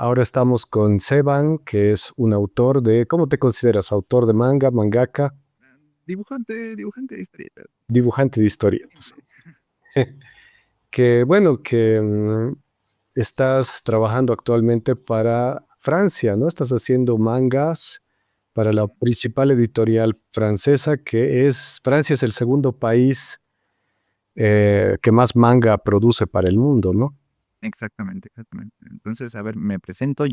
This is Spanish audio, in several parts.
Ahora estamos con Seban, que es un autor de, ¿cómo te consideras? ¿Autor de manga, mangaka, Dibujante de historietas. dibujante de historias? Que bueno, que estás trabajando actualmente para Francia, ¿no? Estás haciendo mangas para la Ujú. principal editorial francesa, que es, Francia es el segundo país que más manga produce para el mundo, ¿no? Exactamente, exactamente. Entonces, a ver, me presento.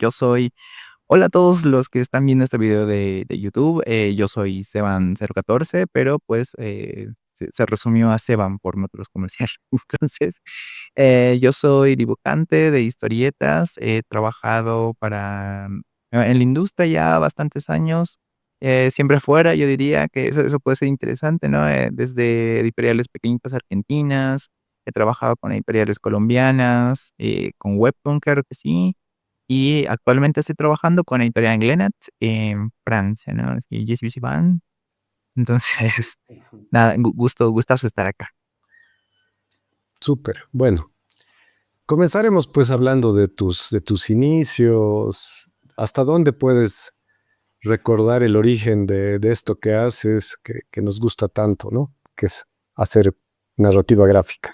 Hola a todos los que están viendo este video de YouTube. Yo soy Seban014, pero pues se resumió a Seban por métodos comerciales. Entonces, yo soy dibujante de historietas. He trabajado en la industria ya bastantes años. Siempre fuera, yo diría que eso puede ser interesante, ¿no? Desde editoriales pequeñitas argentinas. He trabajado con editoriales colombianas, con Webtoon, claro que sí. Y actualmente estoy trabajando con Editorial Glenat en Francia, ¿no? Así, Je suis Ivan. Entonces, nada, gustazo estar acá. Súper. Bueno, comenzaremos pues hablando de tus inicios. ¿Hasta dónde puedes recordar el origen de esto que haces, que nos gusta tanto, ¿no? Que es hacer narrativa gráfica.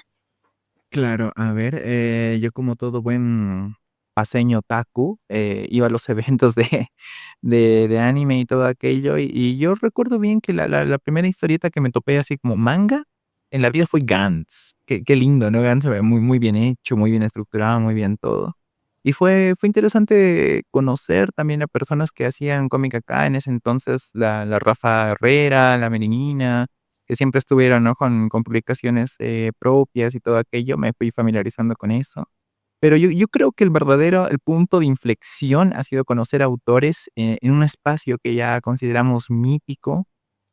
Claro, a ver, yo como todo buen paseño otaku, iba a los eventos de anime y todo aquello, y yo recuerdo bien que la primera historieta que me topé así como manga en la vida fue Gantz. Qué lindo, ¿no? Gantz se ve muy, muy bien hecho, muy bien estructurado, muy bien todo. Y fue interesante conocer también a personas que hacían cómic acá en ese entonces, la Rafa Herrera, la Melinina, que siempre estuvieron, ¿no? Con publicaciones, propias y todo aquello, me fui familiarizando con eso. Pero yo creo que el punto de inflexión ha sido conocer autores, en un espacio que ya consideramos mítico,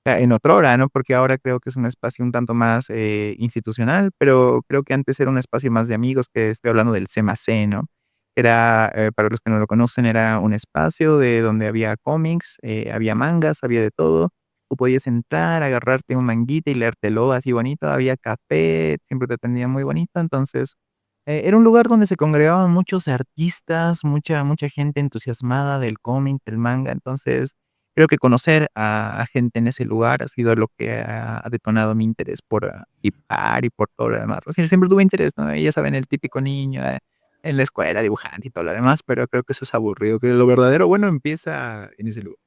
en otrora, ¿no? Porque ahora creo que es un espacio un tanto más, institucional, pero creo que antes era un espacio más de amigos, que estoy hablando del CMAC, ¿no? Era, para los que no lo conocen, era un espacio de donde había cómics, había mangas, había de todo. Tú podías entrar, agarrarte un manguita y leértelo así bonito, había café, siempre te atendían muy bonito, entonces, era un lugar donde se congregaban muchos artistas, mucha gente entusiasmada del cómic, del manga, entonces, creo que conocer a gente en ese lugar ha sido lo que ha detonado mi interés por, dibujar y por todo lo demás. O sea, siempre tuve interés, ¿no? Ya saben, el típico niño, en la escuela dibujante y todo lo demás, pero creo que eso es aburrido, que lo verdadero bueno empieza en ese lugar.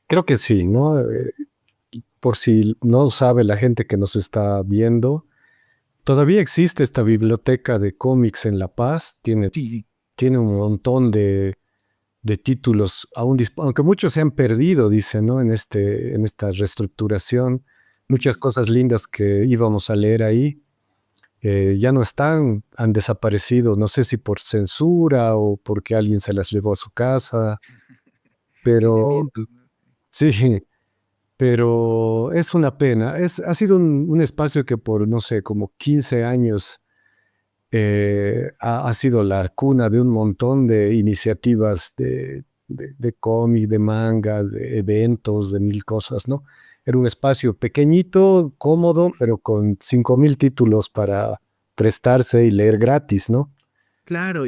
Creo que sí, ¿no? Por si no sabe la gente que nos está viendo, todavía existe esta biblioteca de cómics en La Paz, Sí, sí. tiene un montón de títulos, aún aunque muchos se han perdido, dicen, ¿no? En esta reestructuración, muchas cosas lindas que íbamos a leer ahí ya no están, han desaparecido, no sé si por censura o porque alguien se las llevó a su casa, pero Lineamientos, ¿no? sí, pero es una pena. Ha sido un espacio que por, no sé, como 15 años ha sido la cuna de un montón de iniciativas de cómic, de manga, de eventos, de mil cosas, ¿no? Era un espacio pequeñito, cómodo, pero con 5.000 títulos para prestarse y leer gratis, ¿no? Claro,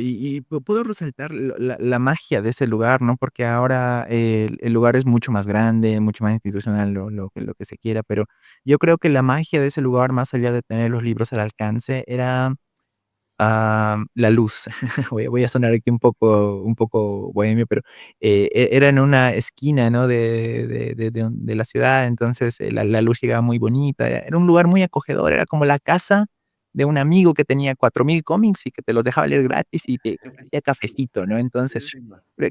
puedo resaltar la magia de ese lugar, ¿no? Porque ahora el lugar es mucho más grande, mucho más institucional, lo que se quiera, pero yo creo que la magia de ese lugar, más allá de tener los libros al alcance, era, la luz. Voy a sonar aquí un poco bohemio, pero, era en una esquina, ¿no? De la ciudad, entonces, la luz llegaba muy bonita, era un lugar muy acogedor, era como la casa de un amigo que tenía 4000 cómics y que te los dejaba leer gratis y te ofrecía cafecito, ¿no? Entonces,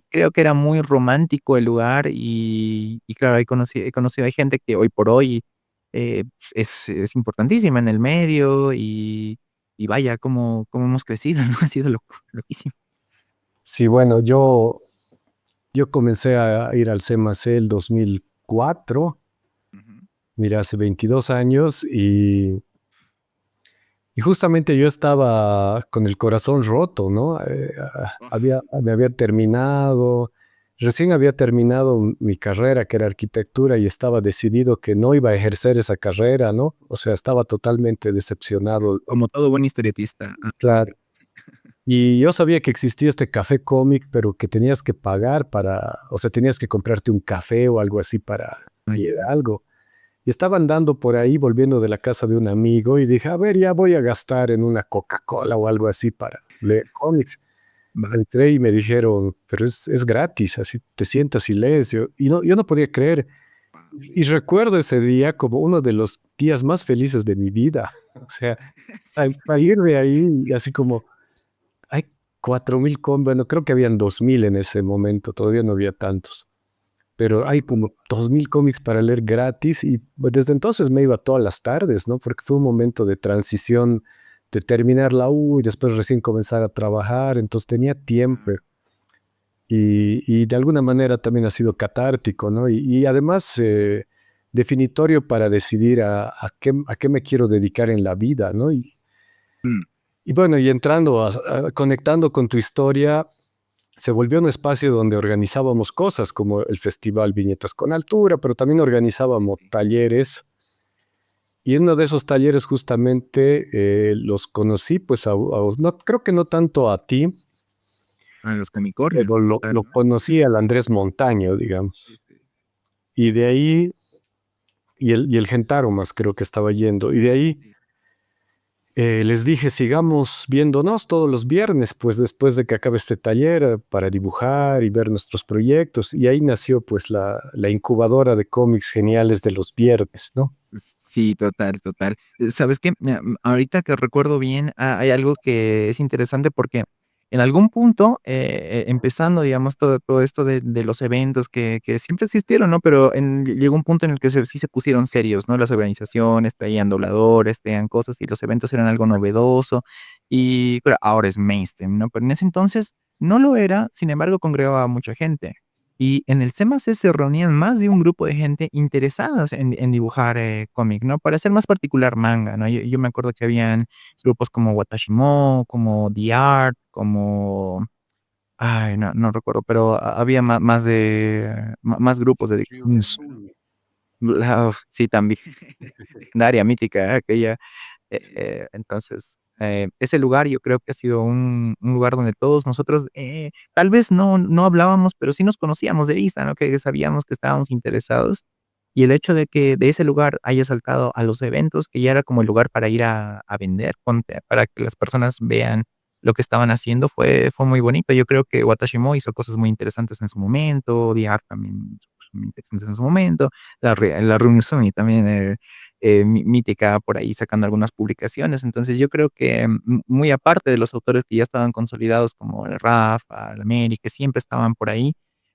creo que era muy romántico el lugar y claro, he conocido hay gente que hoy por hoy, es importantísima en el medio y vaya, cómo hemos crecido, ¿no? Ha sido loquísimo. Sí, bueno, yo comencé a ir al CMAC el 2004, Ujú. mira, hace 22 años, y justamente yo estaba con el corazón roto, ¿no? Me había terminado, recién había terminado mi carrera, que era arquitectura, y estaba decidido que no iba a ejercer esa carrera, ¿no? O sea, estaba totalmente decepcionado. Como todo buen historietista. Claro. Y yo sabía que existía este café cómic, pero que tenías que pagar para, o sea, tenías que comprarte un café o algo así para Ah, leer ya. algo. Y estaba andando por ahí, volviendo de la casa de un amigo, y dije, a ver, ya voy a gastar en una Coca-Cola o algo así para leer cómics. Va. Entré y me dijeron, pero es gratis, así te sientas y lees. Yo no podía creer. Y recuerdo ese día como uno de los días más felices de mi vida. O sea, al salir de ahí, así como, hay 4.000 bueno, creo que habían 2.000 en ese momento, todavía no había tantos, pero hay como 2.000 cómics para leer gratis y pues, desde entonces me iba todas las tardes, ¿no? Porque fue un momento de transición, de terminar la U y después recién comenzar a trabajar, entonces tenía tiempo y de alguna manera también ha sido catártico, ¿no? Y además definitorio para decidir a qué me quiero dedicar en la vida, ¿no? Mm. Y bueno, y entrando, conectando con tu historia, se volvió un espacio donde organizábamos cosas como el Festival Viñetas con Altura, pero también organizábamos talleres. Y en uno de esos talleres justamente los conocí, pues no, creo que no tanto a ti, A los Camicornio, pero lo ¿no? conocí al Andrés Montaño, digamos. Y de ahí, y el Gentaro más creo que estaba yendo. Y de ahí les dije, sigamos viéndonos todos los viernes, pues después de que acabe este taller, para dibujar y ver nuestros proyectos. Y ahí nació pues la incubadora de cómics geniales de los viernes, ¿no? Sí, total, total. ¿Sabes qué? Ahorita que recuerdo bien, hay algo que es interesante porque en algún punto, empezando, digamos, todo esto de los eventos que siempre existieron, ¿no? Pero llegó un punto en el que sí se pusieron serios, ¿no? Las organizaciones, traían dobladores, traían cosas y los eventos eran algo novedoso y claro, ahora es mainstream, ¿no? Pero en ese entonces no lo era, sin embargo, congregaba a mucha gente. Y en el CMC se reunían más de un grupo de gente interesadas en dibujar, cómic, ¿no? Para ser más particular, manga, ¿no? Yo me acuerdo que habían grupos como Watashimo, como The Art, como ay, no recuerdo, pero había más de más grupos dedicados a manga, ¿no? Uzui. Sí, también. Legendaria, mítica, aquella. Entonces, ese lugar yo creo que ha sido un lugar donde todos nosotros, tal vez no hablábamos, pero sí nos conocíamos de vista, ¿no? Que sabíamos que estábamos interesados. Y el hecho de que de ese lugar haya saltado a los eventos, que ya era como el lugar para ir a vender, ponte, para que las personas vean lo que estaban haciendo, fue muy bonito. Yo creo que Watashimo hizo cosas muy interesantes en su momento, DR también hizo cosas muy interesantes en su momento, la Reunión también, mítica por ahí sacando algunas publicaciones. Entonces yo creo que muy aparte de los autores que ya estaban consolidados como el Rafa, el América, que siempre estaban por ahí,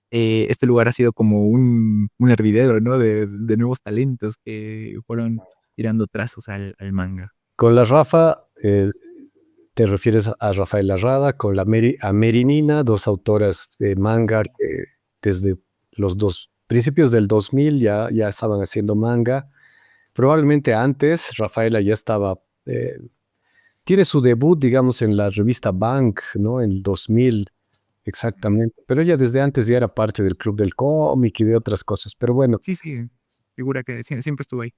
este lugar ha sido como un hervidero, ¿no? De nuevos talentos que fueron tirando trazos al manga. Con la Rafa, te refieres a Rafael Larrada, con a Merinina, dos autoras de manga que desde los principios del 2000 ya estaban haciendo manga. Probablemente antes Rafaela ya estaba, tiene su debut, digamos, en la revista Bank, ¿no? En el 2000 exactamente, pero ella desde antes ya era parte del Club del Cómic y de otras cosas, pero bueno, Sí, sí, figura que siempre estuvo ahí.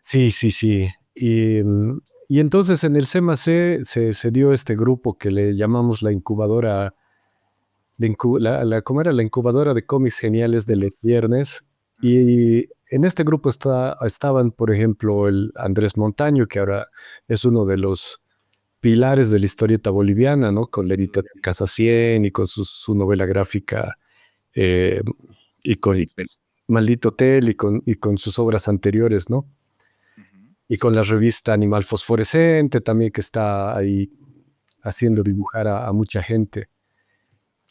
sí, sí, sí. Y entonces en el CMC se dio este grupo que le llamamos la incubadora, ¿cómo era? La incubadora de cómics geniales de los viernes. Y en este grupo estaban, por ejemplo, el Andrés Montaño, que ahora es uno de los pilares de la historieta boliviana, ¿no? Con Lerita de Casa 100 y con su novela gráfica eh, y con Maldito Hotel y con sus obras anteriores, ¿no? Ujú. Y con la revista Animal Fosforescente también que está ahí haciendo dibujar a mucha gente.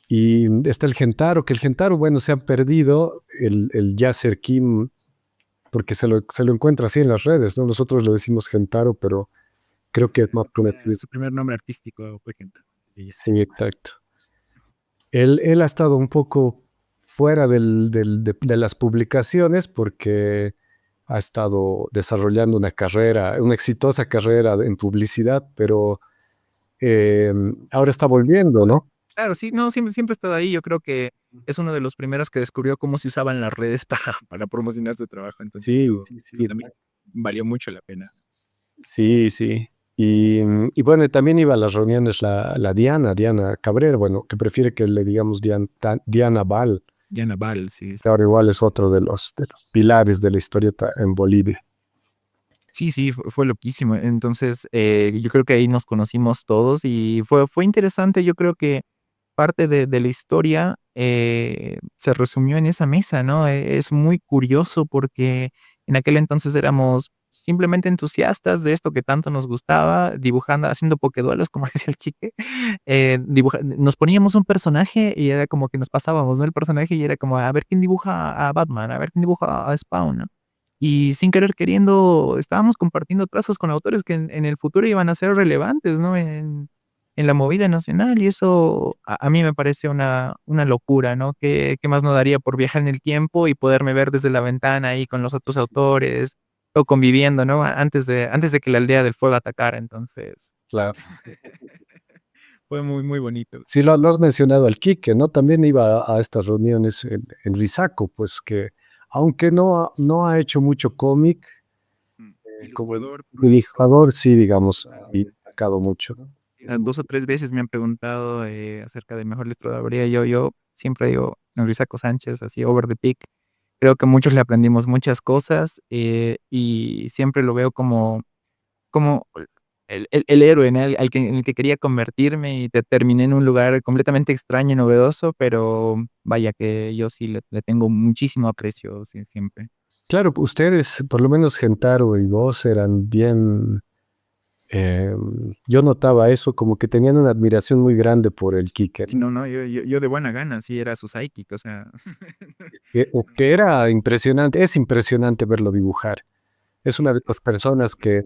Y está el Gentaro, que el Gentaro, bueno, se ha perdido el Yasser Kim, porque se lo encuentra así en las redes, ¿no? Nosotros lo decimos Gentaro, pero creo que es más conocido. Su primer nombre artístico fue Kenta. Ella. Sí, exacto. Él ha estado un poco fuera de las publicaciones porque ha estado desarrollando una exitosa carrera en publicidad, pero ahora está volviendo, ¿no? Claro, sí, no, siempre ha estado ahí. Yo creo que es uno de los primeros que descubrió cómo se usaban las redes para promocionar su trabajo. Entonces, Sí, yo sí, sí, sí, también valió mucho la pena. sí, sí. Y bueno, y también iba a las reuniones la Diana Cabrera, bueno, que prefiere que le digamos Diana Val. Diana Bal, sí. Claro, igual es otro de los pilares de la historieta en Bolivia. Sí, sí, fue loquísimo. Entonces, yo creo que ahí nos conocimos todos y fue interesante. Yo creo que parte de la historia, se resumió en esa mesa, ¿no? Es muy curioso porque en aquel entonces éramos simplemente entusiastas de esto que tanto nos gustaba, dibujando, haciendo pokeduelos, como decía el chique, nos poníamos un personaje y era como que nos pasábamos, ¿no? El personaje y era como, a ver quién dibuja a Batman, a ver quién dibuja a Spawn, ¿no? Y sin querer queriendo, estábamos compartiendo trazos con autores que en el futuro iban a ser relevantes, ¿no? En la movida nacional, y eso a mí me parece una locura, ¿no? ¿Qué más no daría por viajar en el tiempo y poderme ver desde la ventana ahí con los otros autores, o conviviendo, ¿no? Antes de que la Aldea del Fuego atacara, entonces, Claro. fue muy, muy bonito. Sí, lo has mencionado al Quique, ¿no? También iba a estas reuniones en Risaco, pues que aunque no ha hecho mucho cómic, como Ilustrador, ilustrador sí, digamos, y sacado mucho, ¿no? 2 o 3 veces me han preguntado, acerca de mejor ilustraduría. Yo siempre digo Norisaco Sánchez, así over the peak. Creo que muchos le aprendimos muchas cosas, y siempre lo veo como el héroe, ¿no? En el que quería convertirme y terminé en un lugar completamente extraño y novedoso, pero vaya que yo sí le tengo muchísimo aprecio, sí, siempre. Claro, ustedes, por lo menos Gentaro y vos, eran bien. Yo notaba eso, como que tenían una admiración muy grande por el Quique, Sí, ¿no? no, no, yo de buena gana, sí era su psychic, o sea. Que era impresionante, es impresionante verlo dibujar. Es una de las personas que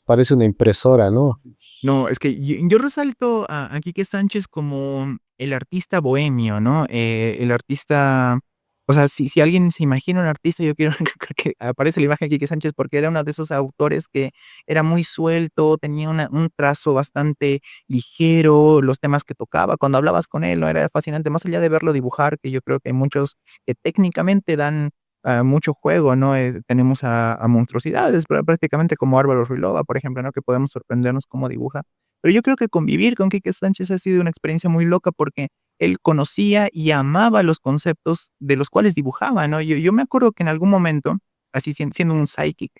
parece una impresora, ¿no? No, es que yo resalto a Quique Sánchez como el artista bohemio, ¿no? El artista, o sea, si alguien se imagina un artista, yo quiero que aparece la imagen de Quique Sánchez porque era uno de esos autores que era muy suelto, tenía un trazo bastante ligero, los temas que tocaba, cuando hablabas con él, ¿no? Era fascinante, más allá de verlo dibujar, que yo creo que hay muchos que técnicamente dan mucho juego, ¿no? Tenemos a monstruosidades, prácticamente como Álvaro Ruilova, por ejemplo, ¿no? Que podemos sorprendernos cómo dibuja. Pero yo creo que convivir con Quique Sánchez ha sido una experiencia muy loca porque él conocía y amaba los conceptos de los cuales dibujaba, ¿no? Yo me acuerdo que en algún momento, así siendo un psychic,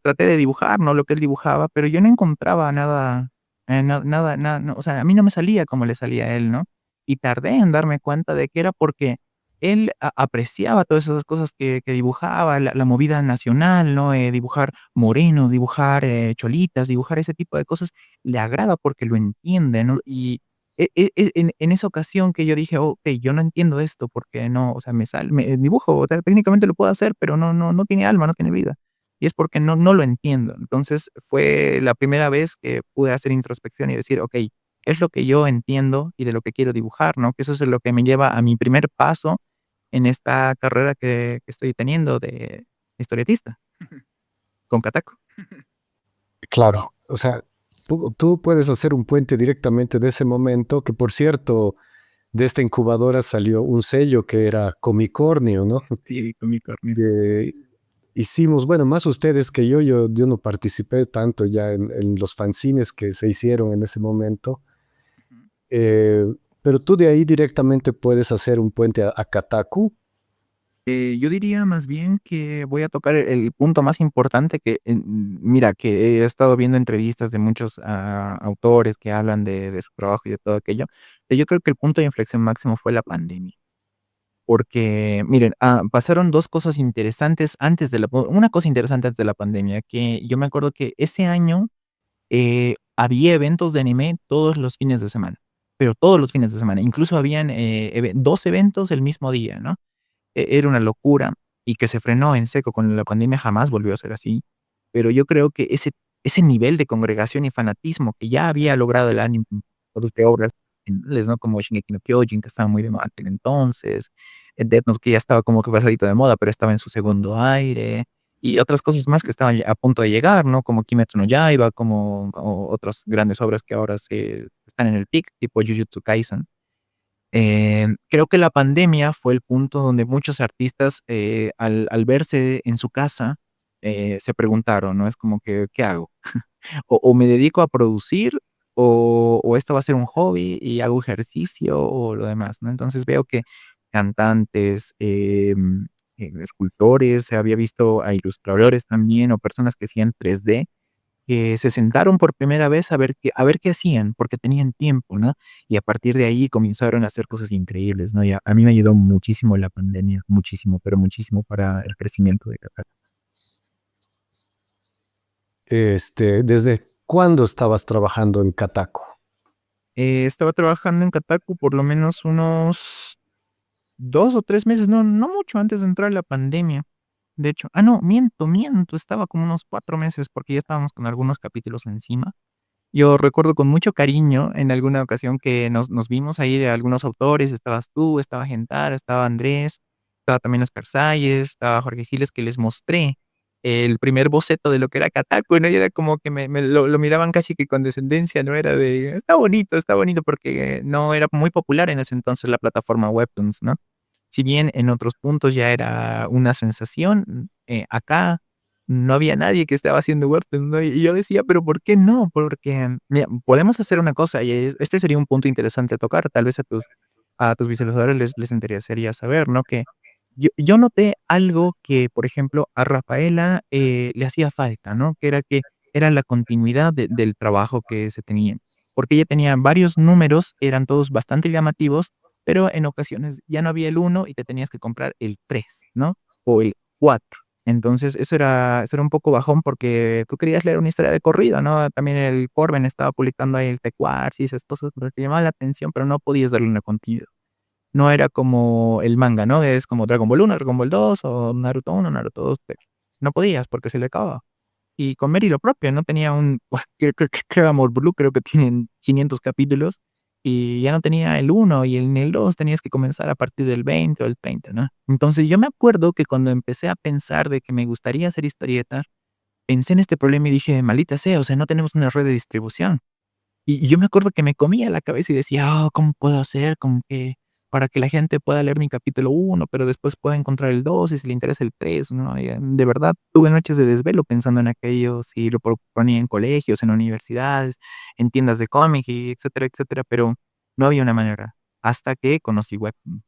traté de dibujar, ¿no? Lo que él dibujaba, pero yo no encontraba nada, no, o sea, a mí no me salía como le salía a él, ¿no? Y tardé en darme cuenta de que era porque él apreciaba todas esas cosas que dibujaba, la movida nacional, ¿no? Dibujar morenos, dibujar, cholitas, dibujar ese tipo de cosas, le agrada porque lo entiende, ¿no? Y en esa ocasión que yo dije: "Okey, yo no entiendo esto porque no, o sea, me dibujo, o sea, técnicamente lo puedo hacer, pero no tiene alma, no tiene vida". Y es porque no lo entiendo. Entonces, fue la primera vez que pude hacer introspección y decir: "Okey, ¿qué es lo que yo entiendo y de lo que quiero dibujar?", ¿no? Que eso es lo que me lleva a mi primer paso en esta carrera que estoy teniendo de historietista con Kataku. Claro, o sea, tú puedes hacer un puente directamente de ese momento, que por cierto, de esta incubadora salió un sello que era Comicornio, ¿no? Sí, con mi carne. Que hicimos, bueno, más ustedes que yo no participé tanto ya en los fanzines que se hicieron en ese momento, Ujú. eh, pero tú de ahí directamente puedes hacer un puente a Kataku. Yo diría más bien que voy a tocar el punto más importante que, mira, que he estado viendo entrevistas de muchos, autores que hablan de su trabajo y de todo aquello, pero yo creo que el punto de inflexión máximo fue la pandemia. Porque, miren, pasaron 2 cosas interesantes antes de la una cosa interesante antes de la pandemia, que yo me acuerdo que ese año había eventos de anime todos los fines de semana, pero todos los fines de semana. Incluso habían, 2 eventos el mismo día, ¿no? Era una locura y que se frenó en seco con la pandemia, jamás volvió a ser así. Pero yo creo que ese nivel de congregación y fanatismo que ya había logrado el anime, de obras geniales, ¿no? Como Shingeki no Kyojin, que estaba muy de moda en aquel entonces, Death Note, que ya estaba como que pasadito de moda, pero estaba en su segundo aire, y otras cosas más que estaban ya a punto de llegar, ¿no? Como Kimetsu no Yaiba, como otras grandes obras que ahora se están en el peak, tipo Jujutsu Kaisen. Creo que la pandemia fue el punto donde muchos artistas, al verse en su casa, se preguntaron, ¿no? Es como que, ¿qué hago? O me dedico a producir o esto va a ser un hobby y hago ejercicio o lo demás, ¿no? Entonces veo que cantantes, escultores, había visto a ilustradores también o personas que hacían 3D que se sentaron por primera vez a ver qué hacían, porque tenían tiempo, ¿no? Y a partir de ahí comenzaron a hacer cosas increíbles, ¿no? Y a mí me ayudó muchísimo la pandemia, muchísimo, pero muchísimo para el crecimiento de Qatar. ¿Desde cuándo estabas trabajando en Cataco? Estaba trabajando en Kotaku por lo menos unos 2 o 3 meses, no mucho antes de entrar la pandemia. De hecho no, miento, estaba como unos 4 meses, porque ya estábamos con algunos capítulos encima. Yo recuerdo con mucho cariño en alguna ocasión que nos vimos ahí algunos autores, estabas tú, estaba Gentara, estaba Andrés, estaba también Oscar Salles, estaba Jorge Siles, que les mostré el primer boceto de lo que era Kotaku, ¿no? Y era como que me lo miraban casi que con descendencia, ¿no? Era de: está bonito", porque no era muy popular en ese entonces la plataforma Webtoons, ¿no? Si bien en otros puntos ya era una sensación, acá no había nadie que estaba haciendo Webtoons, ¿no? Y yo decía: "¿Pero por qué no?". Porque, mira, podemos hacer una cosa, y este sería un punto interesante a tocar, tal vez a tus visualizadores les interesaría saber, ¿no? Que yo noté algo que, por ejemplo, a Rafaela, le hacía falta, ¿no? Que era la continuidad del trabajo que se tenía, porque ella tenía varios números, eran todos bastante llamativos, pero en ocasiones ya no había el uno y te tenías que comprar el 3, ¿no? O el 4. Entonces, eso era un poco bajón porque tú querías leer una historia de corrido, ¿no? También el Corben estaba publicando ahí el T-Quartz y esas cosas, pero te llamaban la atención, pero no podías darle una continuidad. No era como el manga, ¿no? Es como Dragon Ball 1, Dragon Ball 2 o Naruto 1, Naruto 2, pero no podías porque se le acababa. Y con Mary lo propio, ¿no? Tenía creo Amor Blue, creo que tienen 500 capítulos y ya no tenía el uno y en el 2 tenías que comenzar a partir del 20 o el 30, ¿no? Entonces, yo me acuerdo que cuando empecé a pensar de que me gustaría hacer historietas, pensé en este problema y dije: "Maldita sea, o sea, no tenemos una red de distribución". Y yo me acuerdo que me comía la cabeza y decía: ¿cómo puedo hacer como que para que la gente pueda leer mi capítulo uno pero después pueda encontrar el 2 y si le interesa el 3, ¿no? Y, de verdad, tuve noches de desvelo pensando en aquello, si lo ponía en colegios, en universidades, en tiendas de cómic y etcétera, etcétera, pero no había una manera, hasta que conocí Webtoon.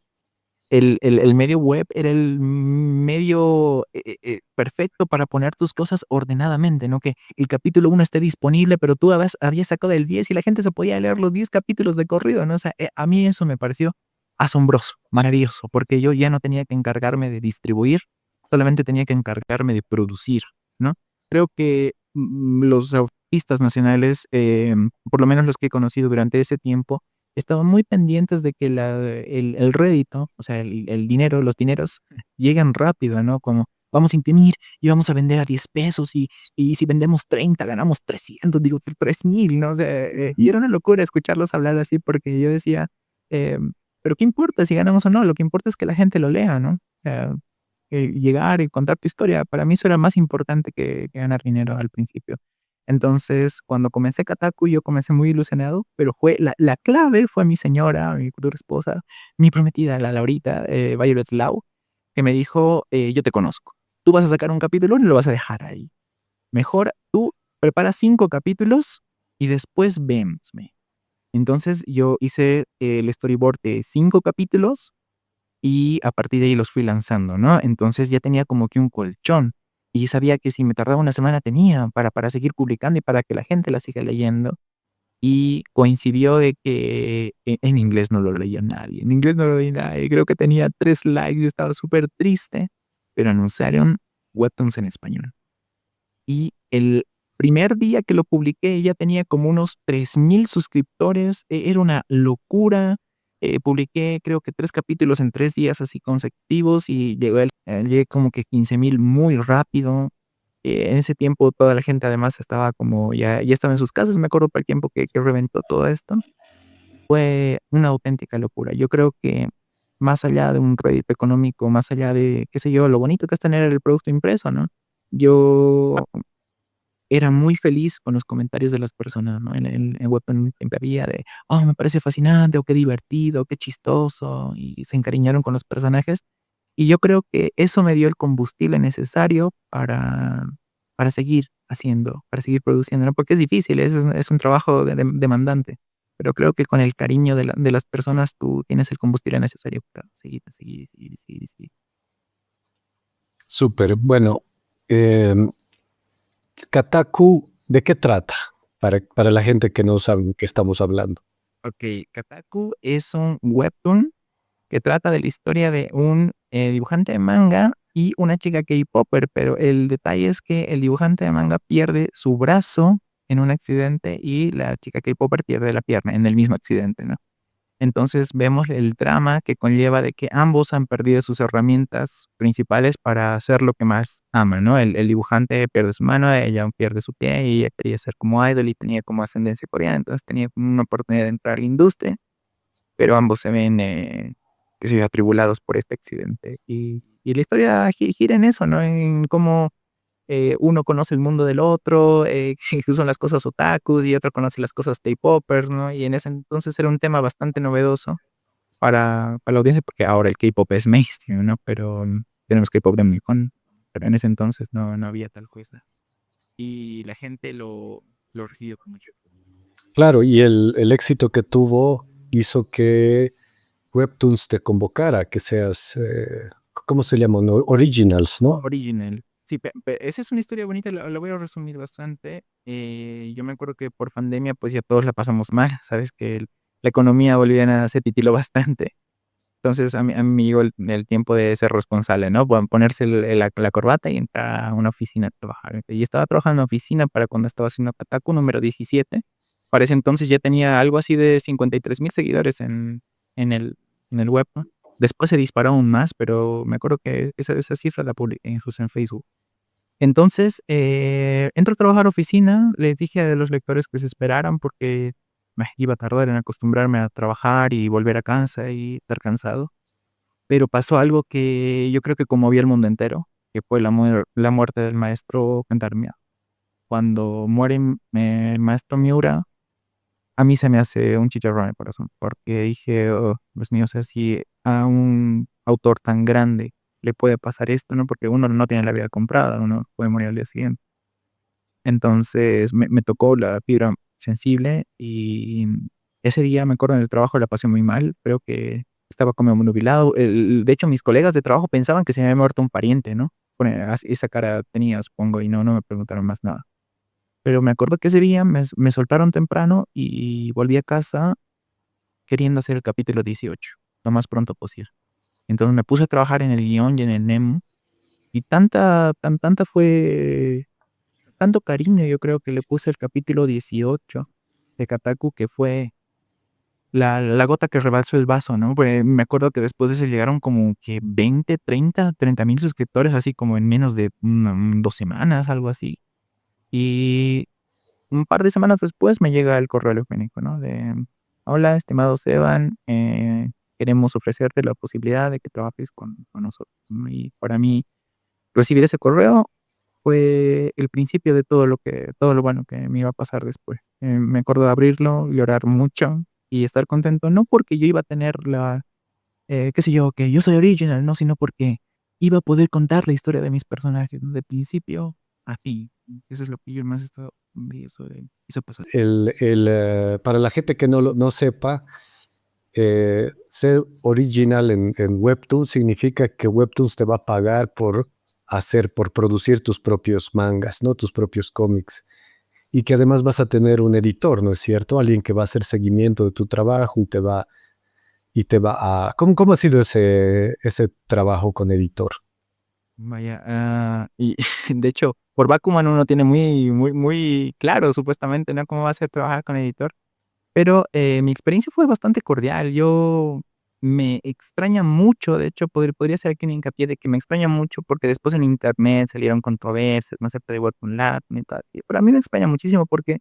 El medio web era el medio, perfecto para poner tus cosas ordenadamente, ¿no? Que el capítulo uno esté disponible, pero tú habías sacado el 10 y la gente se podía leer los 10 capítulos de corrido, ¿no? O sea, a mí eso me pareció asombroso, maravilloso, porque yo ya no tenía que encargarme de distribuir, solamente tenía que encargarme de producir, ¿no? Creo que, los artistas nacionales, por lo menos los que he conocido durante ese tiempo, estaban muy pendientes de que el rédito, o sea, el dinero, los dineros llegan rápido, ¿no? Como vamos a imprimir y vamos a vender a 10 pesos y si vendemos 30 ganamos 300, digo, 3000, ¿no? O sea, y era una locura escucharlos hablar así porque yo decía, pero ¿qué importa si ganamos o no? Lo que importa es que la gente lo lea, ¿no? O sea, llegar y contar tu historia, para mí eso era más importante que ganar dinero al principio. Entonces, cuando comencé Kataku, yo comencé muy ilusionado, pero fue la clave fue mi señora, mi futura esposa, mi prometida, la Laurita, Violet Lau, que me dijo: "Yo te conozco. Tú vas a sacar un capítulo y lo vas a dejar ahí. Mejor tú prepara 5 capítulos y después vemos", me dijo. Entonces, yo hice el storyboard de 5 capítulos y a partir de ahí los fui lanzando, ¿no? Entonces, ya tenía como que un colchón, y sabía que si me tardaba una semana tenía para seguir publicando y para que la gente la siga leyendo. Y coincidió de que en inglés no lo leía nadie, en inglés no lo leía nadie, creo que tenía 3 likes, yo estaba súper triste, pero anunciaron Webtoons en español. Y el primer día que lo publiqué ya tenía como unos 3000 suscriptores, era una locura, publiqué creo que 3 capítulos en 3 días así consecutivos y llegué como que 15,000 muy rápido. En ese tiempo toda la gente además estaba como ya estaba en sus casas, me acuerdo para el tiempo que reventó todo esto. Fue una auténtica locura. Yo creo que más allá de un rédito económico, más allá de, qué sé yo, lo bonito que es tener el producto impreso, ¿no? Yo era muy feliz con los comentarios de las personas, ¿no? En Webtoon siempre había de: me parece fascinante", o "qué divertido, qué chistoso", y se encariñaron con los personajes. Y yo creo que eso me dio el combustible necesario para seguir haciendo, para seguir produciendo, ¿no? Porque es difícil, es un trabajo demandante, pero creo que con el cariño de las personas tú tienes el combustible necesario para seguir, seguir, seguir, seguir, seguir. Súper. Bueno, em, Kataku, ¿de qué trata? Para la gente que no sabe de qué estamos hablando. Ok, Kataku es un webtoon que trata de la historia de un dibujante de manga y una chica K-popper, pero el detalle es que el dibujante de manga pierde su brazo en un accidente y la chica K-popper pierde la pierna en el mismo accidente, ¿no? Entonces vemos el drama que conlleva de que ambos han perdido sus herramientas principales para hacer lo que más aman, ¿no? El dibujante pierde su mano, ella pierde su pie y ella quería ser como idol y tenía como ascendencia coreana, entonces tenía como una oportunidad de entrar a la industria, pero ambos se ven, qué sé yo, atribulados por este accidente. Y la historia gira en eso, ¿no? En cómo uno conoce el mundo del otro, que son las cosas otakus, y otro conoce las cosas K-popers, ¿no? Y en ese entonces era un tema bastante novedoso para la audiencia, porque ahora el K-pop es mainstream, ¿no? Pero tenemos K-pop de Unicorn, pero en ese entonces no había tal cosa. Y la gente lo recibió con mucho. Claro, y el éxito que tuvo hizo que Webtoons te convocara, que seas, ¿cómo se llaman? Originals, ¿no? Original. Sí, esa es una historia bonita, la voy a resumir bastante. Yo me acuerdo que por pandemia, pues ya todos la pasamos mal, sabes que la economía boliviana se titiló bastante. Entonces a mí me llegó el tiempo de ser responsable, ¿no? Ponerse la corbata y entrar a una oficina a trabajar. Y estaba trabajando en una oficina para cuando estaba haciendo Pataku número 17. Para ese entonces ya tenía algo así de 53,000 seguidores en el, en el web, ¿no? Después se disparó aún más, pero me acuerdo que esa cifra la publiqué incluso en Facebook. Entonces, entro a trabajar a oficina, les dije a los lectores que se esperaran porque me iba a tardar en acostumbrarme a trabajar y volver a casa y estar cansado. Pero pasó algo que yo creo que conmovió al mundo entero, que fue la muerte del maestro Kentarmia. Cuando muere el maestro Miura, a mí se me hace un chicharrón en el corazón, porque dije: "Oh, Dios mío, o sea, si a un autor tan grande le puede pasar esto", ¿no? Porque uno no tiene la vida comprada, uno puede morir al día siguiente. Entonces, me tocó la fibra sensible y ese día me acuerdo en el trabajo la pasé muy mal, creo que estaba como nubilado. De hecho, mis colegas de trabajo pensaban que se me había muerto un pariente, ¿no? Esa cara tenía, supongo, y no me preguntaron más nada. Pero me acuerdo que ese día me soltaron temprano y volví a casa queriendo hacer el capítulo 18 lo más pronto posible. Entonces me puse a trabajar en el guión y en el Nemo, y tanta fue tanto cariño yo creo que le puse al capítulo 18 de Kataku, que fue la gota que rebalsó el vaso, ¿no? Me acuerdo que después de eso llegaron como que 20, 30,000 suscriptores, así como en menos de 2 semanas, algo así. Y un par de semanas después me llega el correo electrónico, ¿no? Hola, estimado Seban, queremos ofrecerte la posibilidad de que trabajes con nosotros, ¿no? Y para mí recibir ese correo fue el principio de todo lo bueno que me iba a pasar después. Me acuerdo de abrirlo, llorar mucho y estar contento, no porque yo iba a tener qué sé yo, que yo soy original, no, sino porque iba a poder contar la historia de mis personajes, ¿no? De principio a fin. Eso es lo que yo más he estado y eso hizo pasar. Para la gente que no sepa, ser original en Webtoons significa que Webtoons te va a pagar por producir tus propios mangas, ¿no? Tus propios cómics. Y que además vas a tener un editor, ¿no es cierto? Alguien que va a hacer seguimiento de tu trabajo y te va a... ¿Cómo ha sido ese trabajo con editor? Vaya, y de hecho, por Bakuman uno tiene muy claro, supuestamente, ¿no? Cómo va a ser trabajar con editor. Pero, mi experiencia fue bastante cordial. Yo me extraña mucho, de hecho, podría ser aquí un hincapié de que me extraña mucho, porque después en Internet salieron controversias, no acerca de Webtoon Lab y tal. Pero a mí me extraña muchísimo porque,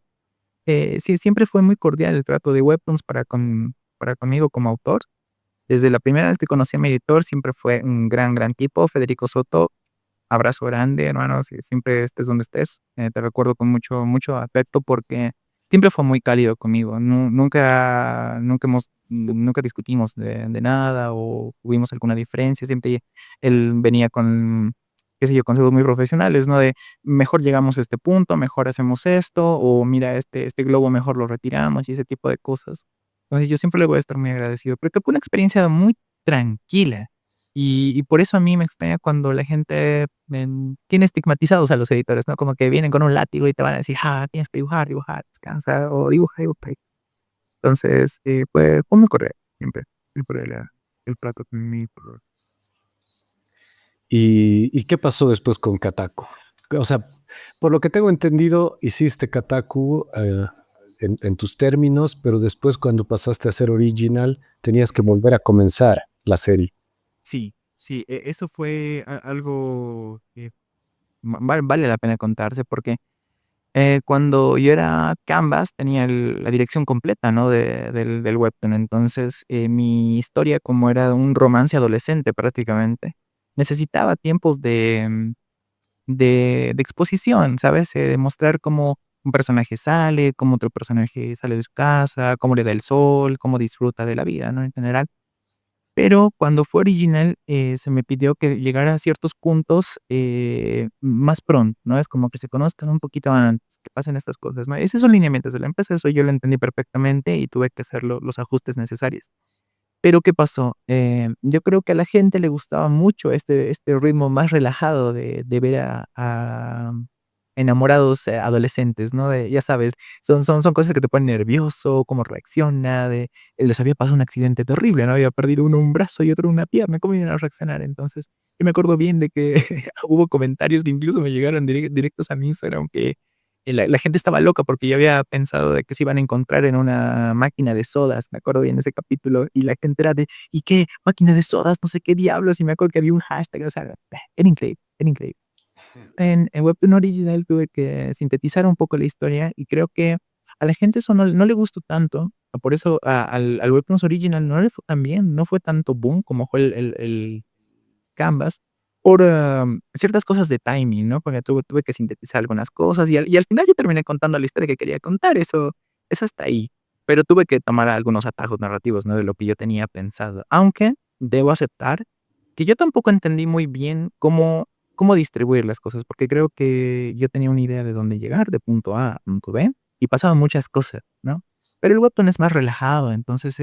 sí, siempre fue muy cordial el trato de Webtoons para conmigo como autor. Desde la primera vez que conocí a mi editor, siempre fue un gran tipo, Federico Soto. Abrazo grande, hermano, siempre estés donde estés. Te recuerdo con mucho afecto porque siempre fue muy cálido conmigo. Nunca discutimos de nada o tuvimos alguna diferencia. Siempre él venía con, qué sé yo, consejos muy profesionales, ¿no? De mejor llegamos a este punto, mejor hacemos esto, o mira, este globo mejor lo retiramos y ese tipo de cosas. Entonces yo siempre le voy a estar muy agradecido, porque fue una experiencia muy tranquila. Y por eso a mí me extraña cuando la gente tiene estigmatizados a los editores, ¿no? Como que vienen con un látigo y te van a decir: "Ah, tienes que dibujar, dibujar, descansa, o dibuja, dibuja". Entonces, pues, ponme a correr siempre, siempre el plato con mi por ¿Y qué pasó después con Kotaku? O sea, por lo que tengo entendido, hiciste Kotaku, en tus términos, pero después cuando pasaste a ser original, tenías que volver a comenzar la serie. Sí, sí, eso fue algo que vale la pena contarse porque cuando yo era Canvas tenía la dirección completa, ¿no? Del webtoon. Entonces, mi historia, como era un romance adolescente prácticamente, necesitaba tiempos de exposición, ¿sabes? De mostrar cómo un personaje sale, cómo otro personaje sale de su casa, cómo le da el sol, cómo disfruta de la vida, ¿no? En general. Pero cuando fue original, se me pidió que llegara a ciertos puntos, más pronto, ¿no? Es como que se conozcan un poquito antes, que pasen estas cosas, ¿no? Esos son lineamientos de la empresa, eso yo lo entendí perfectamente y tuve que hacer los ajustes necesarios. Pero, ¿qué pasó? Yo creo que a la gente le gustaba mucho este ritmo más relajado de ver a enamorados, adolescentes, ¿no? Ya sabes, son cosas que te ponen nervioso, cómo reacciona, les había pasado un accidente terrible, ¿no? Había perdido uno un brazo y otro una pierna, ¿cómo iban a reaccionar? Entonces, yo me acuerdo bien de que hubo comentarios que incluso me llegaron directos a mi Instagram que la gente estaba loca porque yo había pensado de que se iban a encontrar en una máquina de sodas, me acuerdo bien de ese capítulo, y la gente era de: "¿Y qué? ¿Máquina de sodas? No sé qué diablos", y me acuerdo que había un hashtag, o sea, era increíble, era increíble. En Webtoon Original tuve que sintetizar un poco la historia y creo que a la gente eso no le gustó tanto, por eso al Webtoons Original no le fue tan bien, no fue tanto boom como fue el Canvas por, ciertas cosas de timing, ¿no? Porque tuve que sintetizar algunas cosas y al final yo terminé contando la historia que quería contar, eso está ahí. Pero tuve que tomar algunos atajos narrativos, ¿no? De lo que yo tenía pensado. Aunque debo aceptar que yo tampoco entendí muy bien cómo distribuir las cosas, porque creo que yo tenía una idea de dónde llegar, de punto A a punto B, y pasaban muchas cosas, ¿no? Pero el webtoon es más relajado, entonces,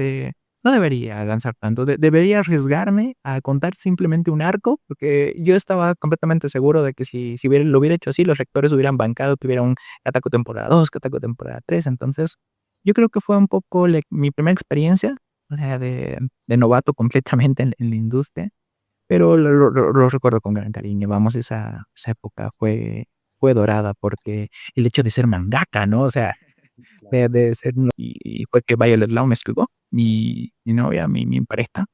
no debería lanzar tanto, debería arriesgarme a contar simplemente un arco, porque yo estaba completamente seguro de que si lo hubiera hecho así, los lectores hubieran bancado que hubiera un Ataco temporada 2, que Ataco temporada 3. Entonces, yo creo que fue un poco mi primera experiencia, o sea, de novato completamente en la industria, pero lo recuerdo con gran cariño. Vamos, esa época fue dorada porque el hecho de ser mangaka, ¿no? O sea, de ser y fue que Violet Lau me escribió, mi novia, mi pareja.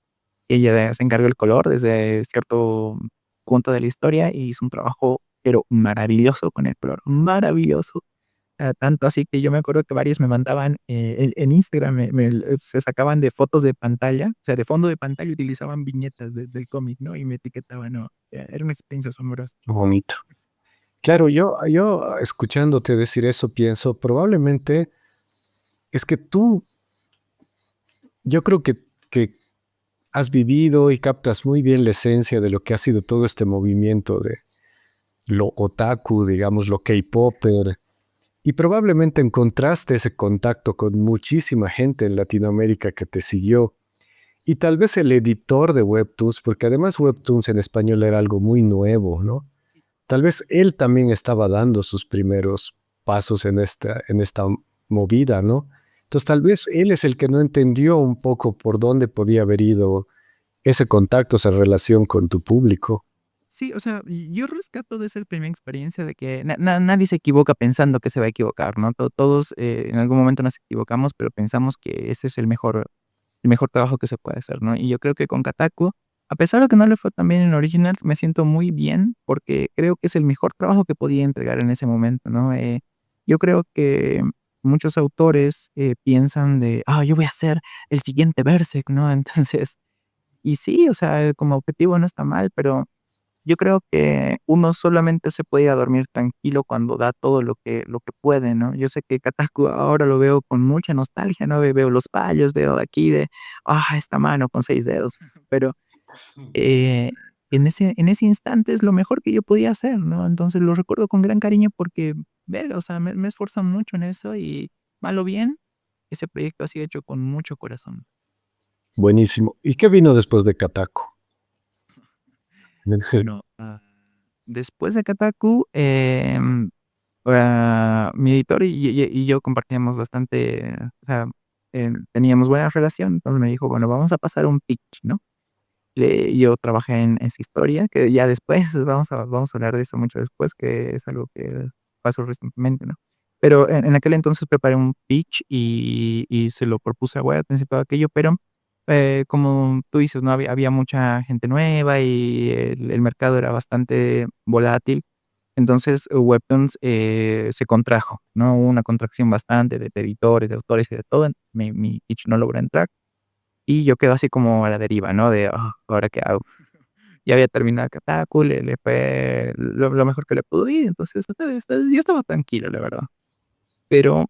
Ella se encargó del color desde cierto punto de la historia y hizo un trabajo, pero maravilloso con el color, maravilloso. Tanto así que yo me acuerdo que varios me mandaban, en Instagram, se sacaban de fotos de pantalla, o sea, de fondo de pantalla utilizaban viñetas del cómic, ¿no? Y me etiquetaban, ¿no? Era una experiencia asombrosa. Bonito. Claro, yo escuchándote decir eso pienso, probablemente es que tú, yo creo que has vivido y captas muy bien la esencia de lo que ha sido todo este movimiento de lo otaku, digamos, lo K-popper, y probablemente encontraste ese contacto con muchísima gente en Latinoamérica que te siguió. Y tal vez el editor de Webtoons, porque además Webtoons en español era algo muy nuevo, ¿no? Tal vez él también estaba dando sus primeros pasos en esta movida, ¿no? Entonces tal vez él es el que no entendió un poco por dónde podía haber ido ese contacto, esa relación con tu público. Sí, o sea, yo rescato de esa primera experiencia de que nadie se equivoca pensando que se va a equivocar, ¿no? Todos, en algún momento nos equivocamos, pero pensamos que ese es el mejor trabajo que se puede hacer, ¿no? Y yo creo que con Kataku, a pesar de que no le fue tan bien en Originals, me siento muy bien porque creo que es el mejor trabajo que podía entregar en ese momento, ¿no? Yo creo que muchos autores, piensan de: "Ah, yo voy a hacer el siguiente Berserk", ¿no? Entonces, y sí, o sea, como objetivo no está mal, pero yo creo que uno solamente se puede ir a dormir tranquilo cuando da todo lo que puede, ¿no? Yo sé que Kotaku ahora lo veo con mucha nostalgia, ¿no? Veo los payos, veo de aquí de, esta mano con 6 dedos, pero, eh, en ese instante es lo mejor que yo podía hacer, ¿no? Entonces, lo recuerdo con gran cariño porque, o sea, me esfuerzo mucho en eso y, mal o bien, ese proyecto ha sido hecho con mucho corazón. Buenísimo. ¿Y qué vino después de Katako? Bueno, después de Kotaku, mi editor y yo compartíamos bastante, o sea, teníamos buena relación, entonces me dijo: "Bueno, vamos a pasar un pitch", ¿no? Yo trabajé en esa historia, que ya después vamos a hablar de eso mucho después, que es algo que pasó recientemente, ¿no? Pero en aquel entonces preparé un pitch y se lo propuse a Webtoons y todo aquello, pero, como tú dices, ¿no? Había mucha gente nueva y el mercado era bastante volátil. Entonces, Webtoons, se contrajo, ¿no? Hubo una contracción bastante de editores, de autores y de todo. Mi pitch no logró entrar y yo quedo así como a la deriva, ¿no? De, ¿ahora qué hago? Ya había terminado Kotaku, le fue lo mejor que le pudo ir, entonces, yo estaba tranquilo, la verdad. Pero,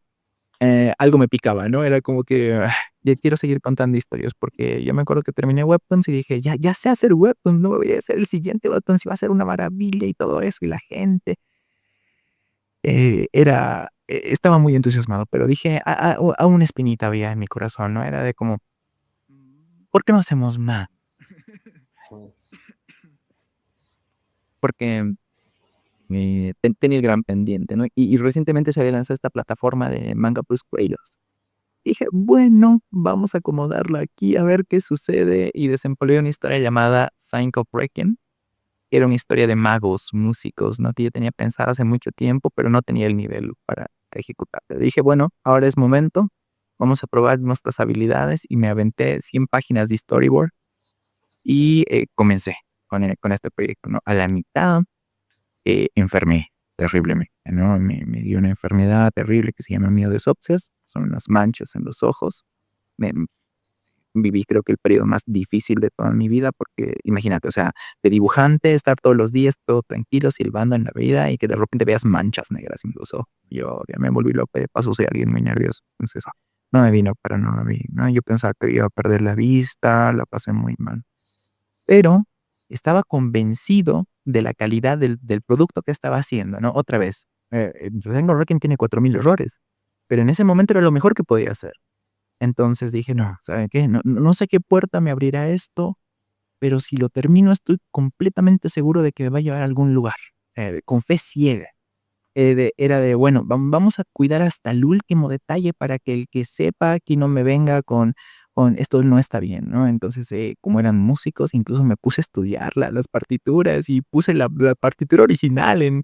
algo me picaba, ¿no? Era como que, ya quiero seguir contando historias, porque yo me acuerdo que terminé Webtoons y dije: "Ya sé hacer Webtoons, no voy a hacer el siguiente Webtoons y va a ser una maravilla", y todo eso, y la gente. Estaba muy entusiasmado, pero dije, una espinita había en mi corazón, ¿no? Era de como, ¿por qué no hacemos más? Porque, tenía el gran pendiente, ¿no? Y recientemente se había lanzado esta plataforma de Manga Plus Creators. Dije: "Bueno, vamos a acomodarla aquí, a ver qué sucede", y desempolvé una historia llamada Sign of Breaking. Era una historia de magos, músicos, ¿no? Que yo tenía pensada hace mucho tiempo, pero no tenía el nivel para ejecutarla. Dije: "Bueno, ahora es momento, vamos a probar nuestras habilidades", y me aventé 100 páginas de storyboard y, comencé con este proyecto, ¿no? A la mitad, enfermé terriblemente, ¿no? Me dio una enfermedad terrible que se llama miodes son unas manchas en los ojos. Me Viví, creo que el periodo más difícil de toda mi vida, porque imagínate, o sea, de dibujante, estar todos los días todo tranquilo, silbando en la vida y que de repente veas manchas negras incluso. Yo ya me volví loco, de paso soy alguien muy nervioso, entonces no me vino para nada bien, ¿no? Yo pensaba que iba a perder la vista, la pasé muy mal, pero estaba convencido de la calidad del producto que estaba haciendo, ¿no? Otra vez, Django Rocking tiene 4000 errores, pero en ese momento era lo mejor que podía hacer. Entonces dije: "No, ¿saben qué? No sé qué puerta me abrirá esto, pero si lo termino, estoy completamente seguro de que me va a llevar a algún lugar", con fe ciega. Era de, bueno, vamos a cuidar hasta el último detalle para que el que sepa aquí no me venga con esto no está bien, ¿no? Entonces, como eran músicos, incluso me puse a estudiar las partituras y puse la partitura original en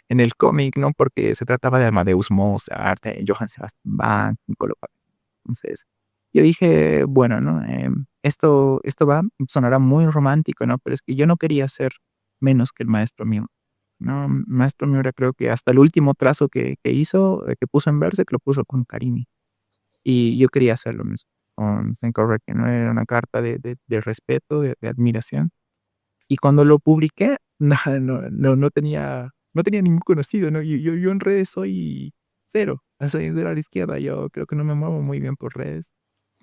el cómic, ¿no? Porque se trataba de Amadeus Mozart, Johann Sebastian Bach, Niccolo. Entonces, yo dije: "Bueno, ¿no? Esto sonará muy romántico, ¿no? Pero es que yo no quería ser menos que el maestro mío, ¿no? Maestro mío era creo que hasta el último trazo que hizo, que puso en Berserk, lo puso con Carini, y yo quería hacer lo mismo con Sengoku, que no era una carta de respeto, de admiración. Y cuando lo publiqué, no tenía ningún conocido, ¿no? Yo en redes soy cero, soy cero a la izquierda, yo creo que no me muevo muy bien por redes.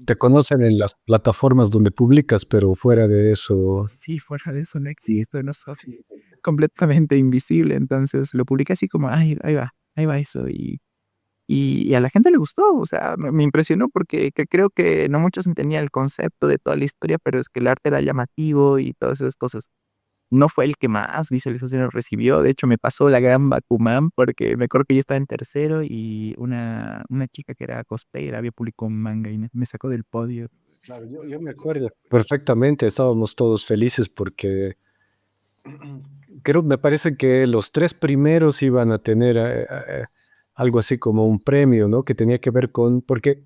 Te conocen en las plataformas donde publicas, pero fuera de eso. Sí, fuera de eso no existo, no soy completamente invisible, entonces lo publiqué así como, ay, ahí va eso, y a la gente le gustó, o sea, me impresionó porque creo que no muchos entendían el concepto de toda la historia, pero es que el arte era llamativo y todas esas cosas. No fue el que más visualizaciones recibió, de hecho, me pasó la gran Bakuman, porque me acuerdo que yo estaba en tercero y una chica que era cosplayer había publicado un manga y me sacó del podio. Claro, yo me acuerdo perfectamente, estábamos todos felices porque creo, me parece que los 3 primeros iban a tener, algo así como un premio, ¿no? Que tenía que ver con porque,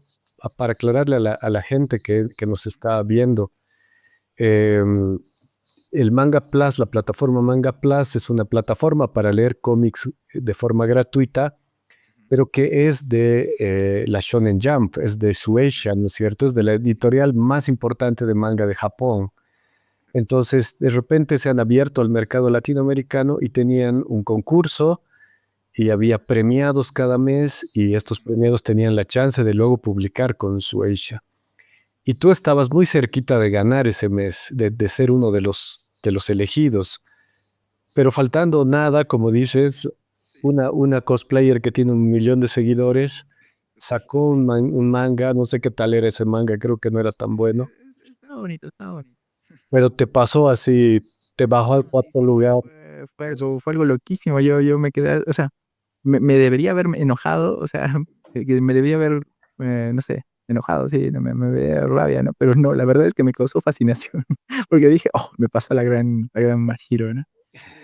para aclararle a la gente que nos está viendo, em, el Manga Plus, la plataforma Manga Plus es una plataforma para leer cómics de forma gratuita, pero que es de, la Shonen Jump, es de Shueisha, ¿no es cierto? Es de la editorial más importante de manga de Japón. Entonces, de repente se han abierto al mercado latinoamericano y tenían un concurso y había premiados cada mes y estos premiados tenían la chance de luego publicar con Shueisha. Y tú estabas muy cerquita de ganar ese mes, de ser uno de los elegidos. Pero faltando nada, como dices, una cosplayer que tiene 1 millón de seguidores sacó un manga, no sé qué tal era ese manga, creo que no era tan bueno, Estaba bonito, estaba bonito. pero te pasó así, te bajó al No, sí, cuarto sí, lugar. fue algo loquísimo. Yo me quedé, o sea, me debería haber enojado, o sea, que me debía haber, no sé, enojado, sí, no, me dio rabia, ¿no? Pero no, la verdad es que me causó fascinación, porque dije: "Oh, me pasó la gran Mashiro", ¿no?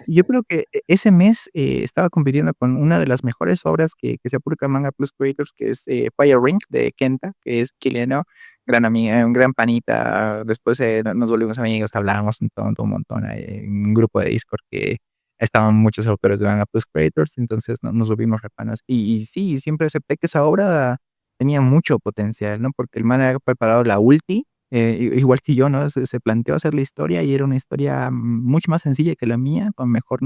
Y yo creo que ese mes, estaba compitiendo con una de las mejores obras que se ha publicado en Manga Plus Creators, que es, Fire Ring de Kenta, que es chileno, gran amiga, un gran panita. Después, nos volvimos amigos, hablábamos un montón ahí en un grupo de Discord que estaban muchos autores de Manga Plus Creators, entonces nos volvimos re panas. Y sí, siempre acepté que esa obra tenía mucho potencial, ¿no? Porque el man había preparado la ulti, igual que yo, ¿no? Se planteó hacer la historia y era una historia mucho más sencilla que la mía, con mejor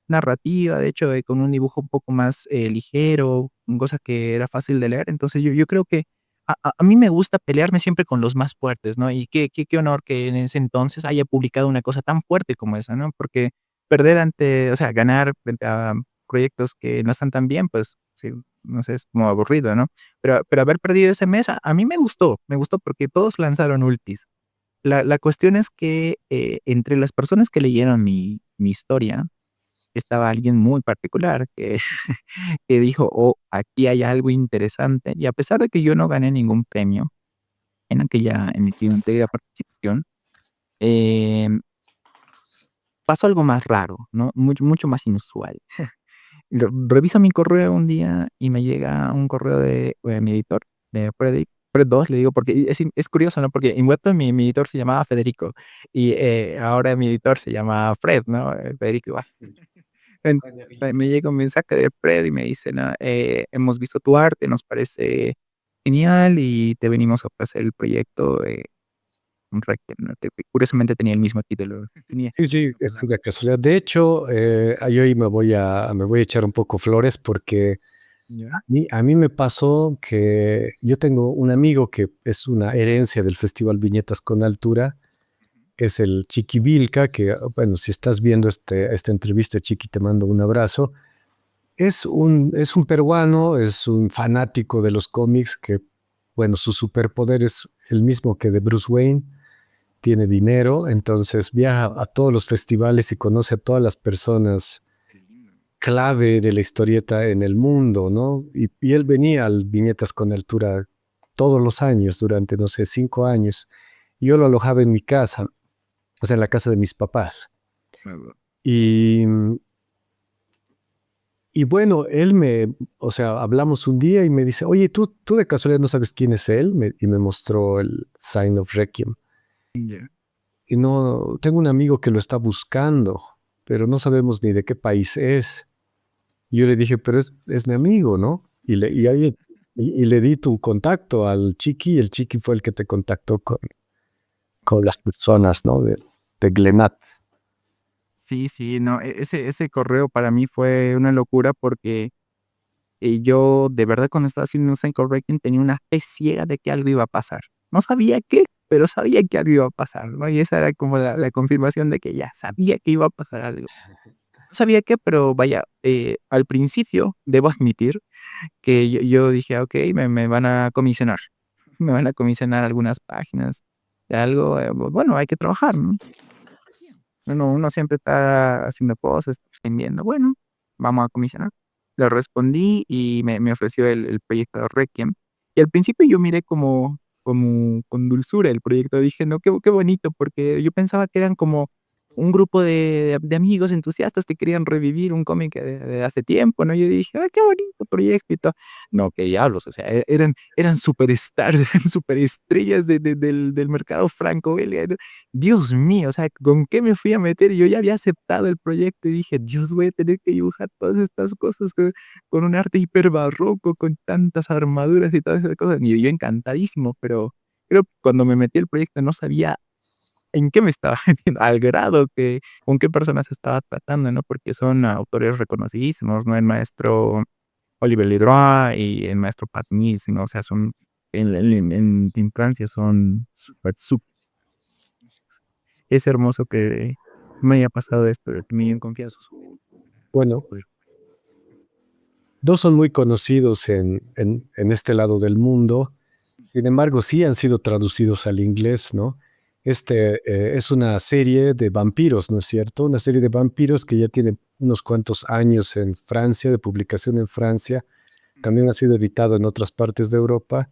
narrativa, de hecho, con un dibujo un poco más, ligero, cosa que era fácil de leer. Entonces, yo creo que a mí me gusta pelearme siempre con los más fuertes, ¿no? Y qué honor que en ese entonces haya publicado una cosa tan fuerte como esa, ¿no? Porque perder ante, o sea, ganar frente a proyectos que no están tan bien, pues sí, no sé, es como aburrido, ¿no? Pero haber perdido ese mes a mí me gustó porque todos lanzaron ultis. La cuestión es que, entre las personas que leyeron mi historia, estaba alguien muy particular que que dijo: "Oh, aquí hay algo interesante", y a pesar de que yo no gané ningún premio en mi anterior participación, em, pasó algo más raro, ¿no? Mucho más inusual. Reviso mi correo un día y me llega un correo de, mi editor, de Fred 2, le digo, porque es curioso, ¿no? Porque en Webtoon mi editor se llamaba Federico y, ahora mi editor se llama Fred, ¿no? Federico igual. Entonces, me llega un mensaje de Fred y me dice, ¿no? Hemos visto tu arte, nos parece genial y te venimos a ofrecer el proyecto, un Requiem, ¿no? Que curiosamente tenía el mismo título. Tenía Sí, sí, no es pasaba. una casualidad. De hecho, yo ahí me voy a echar un poco flores porque ¿Ya? a mí me pasó que yo tengo un amigo que es una herencia del Festival Viñetas con Altura, es el Chiqui Vilca, que, bueno, si estás viendo esta entrevista, Chiqui, te mando un abrazo. Es un peruano, es un fanático de los cómics que, bueno, su superpoder es el mismo que de Bruce Wayne, tiene dinero, entonces viaja a todos los festivales y conoce a todas las personas Qué lindo. clave de la historieta en el mundo, ¿no? Y él venía al Viñetas con Altura todos los años, durante, no sé, 5 años. Y yo lo alojaba en mi casa, o sea, en la casa de mis papás. Claro. Y, y bueno, o sea, hablamos un día y me dice, oye, ¿tú de casualidad no sabes quién es él? Y me mostró el Sign of Requiem. Ya. Y no, tengo un amigo que lo está buscando, pero no sabemos ni de qué país es. Y yo le dije, pero es mi amigo, ¿no? Y le di tu contacto al Chiqui, y el Chiqui fue el que te contactó con las personas, ¿no? De Glenat. Sí, sí, no, ese correo para mí fue una locura porque, yo de verdad cuando estaba haciendo un cycle breaking tenía una fe ciega de que algo iba a pasar. No sabía qué, pero sabía que algo iba a pasar, ¿no? Y esa era como la confirmación de que ya sabía que iba a pasar algo. No sabía qué, pero vaya, al principio debo admitir que yo dije: "Ah, okey, me van a comisionar, me van a comisionar algunas páginas de algo, bueno, hay que trabajar", ¿no? Uno siempre está haciendo cosas, aprendiendo. Bueno, vamos a comisionar. Le respondí y me ofreció el proyecto de Requiem. Y al principio yo miré como con dulzura el proyecto. Dije: "No, qué bonito", porque yo pensaba que eran como un grupo de amigos entusiastas que querían revivir un cómic de hace tiempo, ¿no? Yo dije: "Ay, qué bonito proyecto y todo". No, qué diablos, o sea, eran superstars, eran superestrellas del mercado franco-belga. Dios mío, o sea, ¿con qué me fui a meter? Yo ya había aceptado el proyecto y dije: "Dios, voy a tener que dibujar todas estas cosas con un arte hiperbarroco, con tantas armaduras y todas esas cosas". Y yo encantadísimo, pero creo que cuando me metí al proyecto no sabía en qué me estaba metiendo, al grado que con qué personas estaba tratando, ¿no? Porque son autores reconocidísimos, ¿no? El maestro Oliver Leroy y el maestro Pat Mills, ¿no? O sea, son en Francia son súper, súper. Es hermoso que me haya pasado esto, de que me hayan confiado sus Bueno, poder. dos son muy conocidos en este lado del mundo. Sin embargo, sí han sido traducidos al inglés, ¿no? Es una serie de vampiros, ¿no es cierto? Una serie de vampiros que ya tiene unos cuantos años en Francia, de publicación en Francia. También ha sido editado en otras partes de Europa.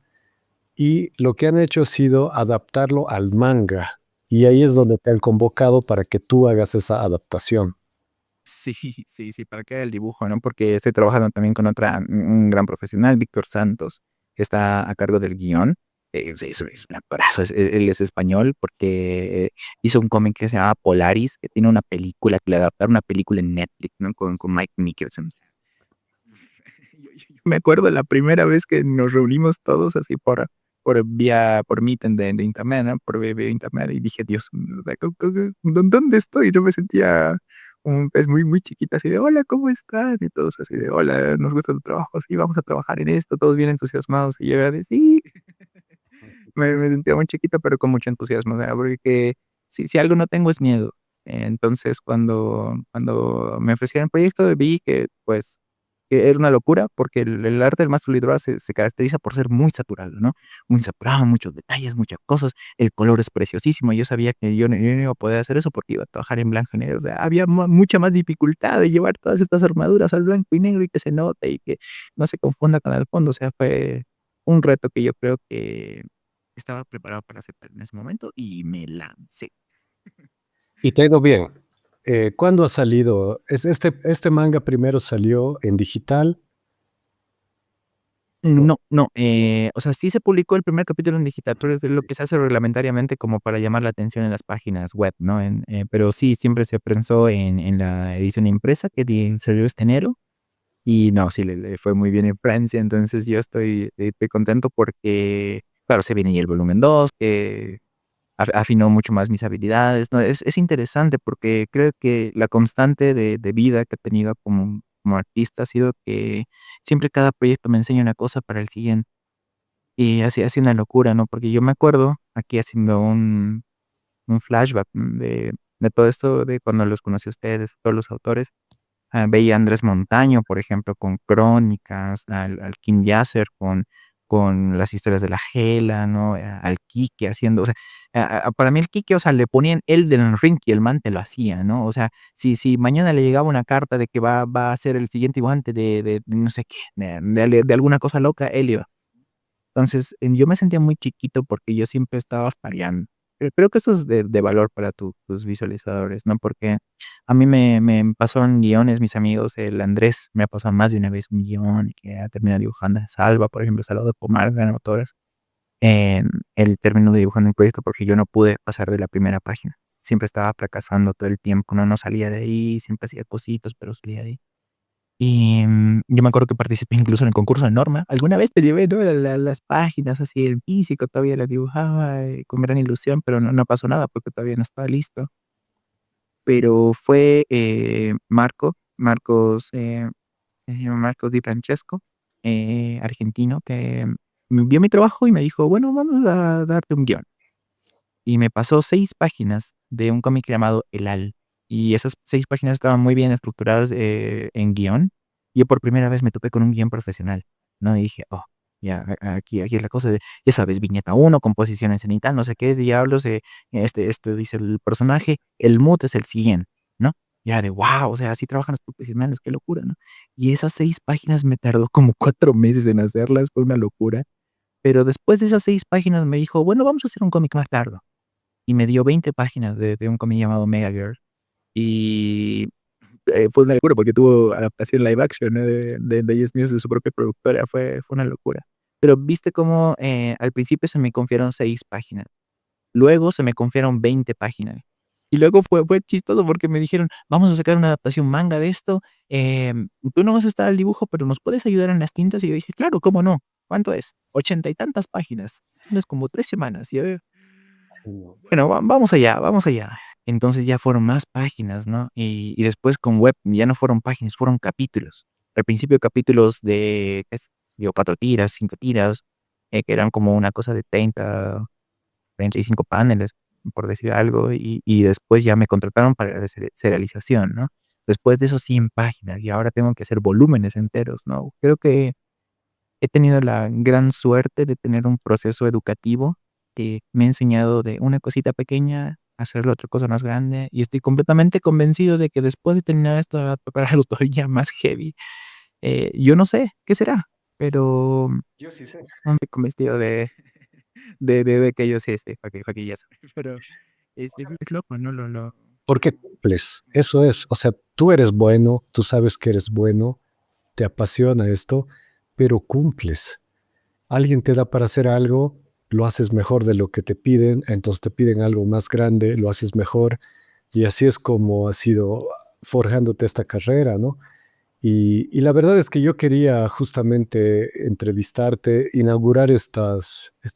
Y lo que han hecho ha sido adaptarlo al manga. Y ahí es donde te han convocado para que tú hagas esa adaptación. Sí, sí, sí, para que haga el dibujo, ¿no? Porque estoy trabajando también con un gran profesional, Víctor Santos, que está a cargo del guión. Es un abrazo, él es español porque hizo un cómic que se llama Polaris, que tiene una película, que le adaptaron una película en Netflix, ¿no? Con Mike Nicholson. Yo me acuerdo la primera vez que nos reunimos todos así por Meet de internet, ¿no? Vía internet, y dije, Dios mío, ¿dónde estoy? Yo me sentía un pez muy, muy chiquita, así de, hola, ¿cómo estás? Y todos así de, hola, nos gusta tu trabajo, sí, vamos a trabajar en esto, todos bien entusiasmados, y yo era de, sí, me sentía muy chiquita, pero con mucho entusiasmo, ¿verdad? Porque si algo no tengo es miedo. Entonces, cuando me ofrecieron el proyecto, vi que, pues, que era una locura, porque el arte del Maestro Lidroa se caracteriza por ser muy saturado, ¿no? Muy saturado, muchos detalles, muchas cosas. El color es preciosísimo. Yo sabía que yo no iba a poder hacer eso porque iba a trabajar en blanco y negro. O sea, había mucha más dificultad de llevar todas estas armaduras al blanco y negro y que se note y que no se confunda con el fondo. O sea, fue un reto que yo creo que estaba preparado para aceptar en ese momento y me lancé. Y te ha ido bien. ¿Cuándo ha salido? Este manga primero salió en digital. No, no, o sea, sí se publicó el primer capítulo en digital, pero es lo que se hace reglamentariamente como para llamar la atención en las páginas web, ¿no? Pero sí, siempre se prensó en la edición impresa que salió este enero. Y no, sí, le fue muy bien en Francia, entonces yo estoy contento porque, claro, se viene ya el volumen 2 que afinó mucho más mis habilidades, ¿no? Es interesante porque creo que la constante de vida que he tenido como artista ha sido que siempre cada proyecto me enseña una cosa para el siguiente. Y así ha sido una locura, ¿no? Porque yo me acuerdo, aquí haciendo un flashback de todo esto, de cuando los conocí a ustedes, todos los autores, veía a Andrés Montaño, por ejemplo, con Crónicas, al King Yasser con las historias de la Gela, ¿no? Al Quique haciendo, o sea, para mí el Quique, o sea, le ponían Elden Ring y el man te lo hacía, ¿no? O sea, si mañana le llegaba una carta de que va a ser el siguiente guante de no sé qué, de alguna cosa loca, él iba. Entonces, yo me sentía muy chiquito porque yo siempre estaba pareando. Pero creo que esto es de valor para tus visualizadores, ¿no? Porque a mí me pasaron guiones, mis amigos, el Andrés me ha pasado más de una vez un guión que ha terminado dibujando Salva, por ejemplo, Salvador Pomar, gran autores. Él terminó dibujando el proyecto porque yo no pude pasar de la primera página. Siempre estaba fracasando todo el tiempo, no salía de ahí, siempre hacía cositas, pero salía de ahí. Y, yo me acuerdo que participé incluso en el concurso de Norma. Alguna vez te llevé, ¿no? Las páginas así en físico, todavía las dibujaba, con gran ilusión, pero no pasó nada porque todavía no estaba listo. Pero fue, Marcos Di Francesco, argentino, que vio mi trabajo y me dijo: "Bueno, vamos a darte un guión". Y me pasó 6 páginas de un cómic llamado El Al, y esas 6 páginas estaban muy bien estructuradas, en guión. Yo por primera vez me topé con un guión profesional, ¿no? Y dije: "Oh, ya, aquí es la cosa de, ya sabes, viñeta uno composición cenital, no sé qué diablos, esto dice el personaje, el mood es el siguiente", ¿no? Y era de wow, o sea, así trabajan los profesionales, qué locura, ¿no? Y esas 6 páginas me tardó como 4 meses en hacerlas, fue una locura. Pero después de esas 6 páginas me dijo: "Bueno, vamos a hacer un cómic más largo". Y me dio 20 páginas de un cómic llamado Mega Girl. Y, fue una locura porque tuvo adaptación live action, ¿no? De ellos mismos, de su propia productora, fue una locura. Pero, ¿viste cómo, al principio se me confiaron 6 páginas, luego se me confiaron 20 páginas, y luego fue chistoso porque me dijeron: "Vamos a sacar una adaptación manga de esto, tú no vas a estar al dibujo, pero ¿nos puedes ayudar en las tintas?". Y yo dije: "Claro, ¿cómo no? ¿Cuánto es?". 80 y tantas páginas, no es como 3 semanas, y yo No. Bueno, vamos allá, vamos allá. Entonces ya fueron más páginas, ¿no? Y después con web ya no fueron páginas, fueron capítulos. Al principio capítulos de, qué sé yo, 4 tiras, 5 tiras, que eran como una cosa de 35 paneles, por decir algo, y después ya me contrataron para la serialización, ¿no? Después de esos 100 páginas y ahora tengo que hacer volúmenes enteros, ¿no? Creo que he tenido la gran suerte de tener un proceso educativo que me ha enseñado de una cosita pequeña a hacerlo otra cosa más grande, y estoy completamente convencido de que después de terminar esto va a tocar algo todavía más heavy. Yo no sé qué será, pero Yo sí sé. no estoy convencido de que yo sé, Joaquín ya sabe, pero es loco, ¿no? Porque cumples, eso es. O sea, tú eres bueno, tú sabes que eres bueno, te apasiona esto, pero cumples. Alguien te da para hacer algo, lo haces mejor de lo que te piden, entonces te piden algo más grande, lo haces mejor, y así es como has ido forjándote esta carrera, ¿no? Y la verdad es que yo quería justamente entrevistarte, inaugurar esta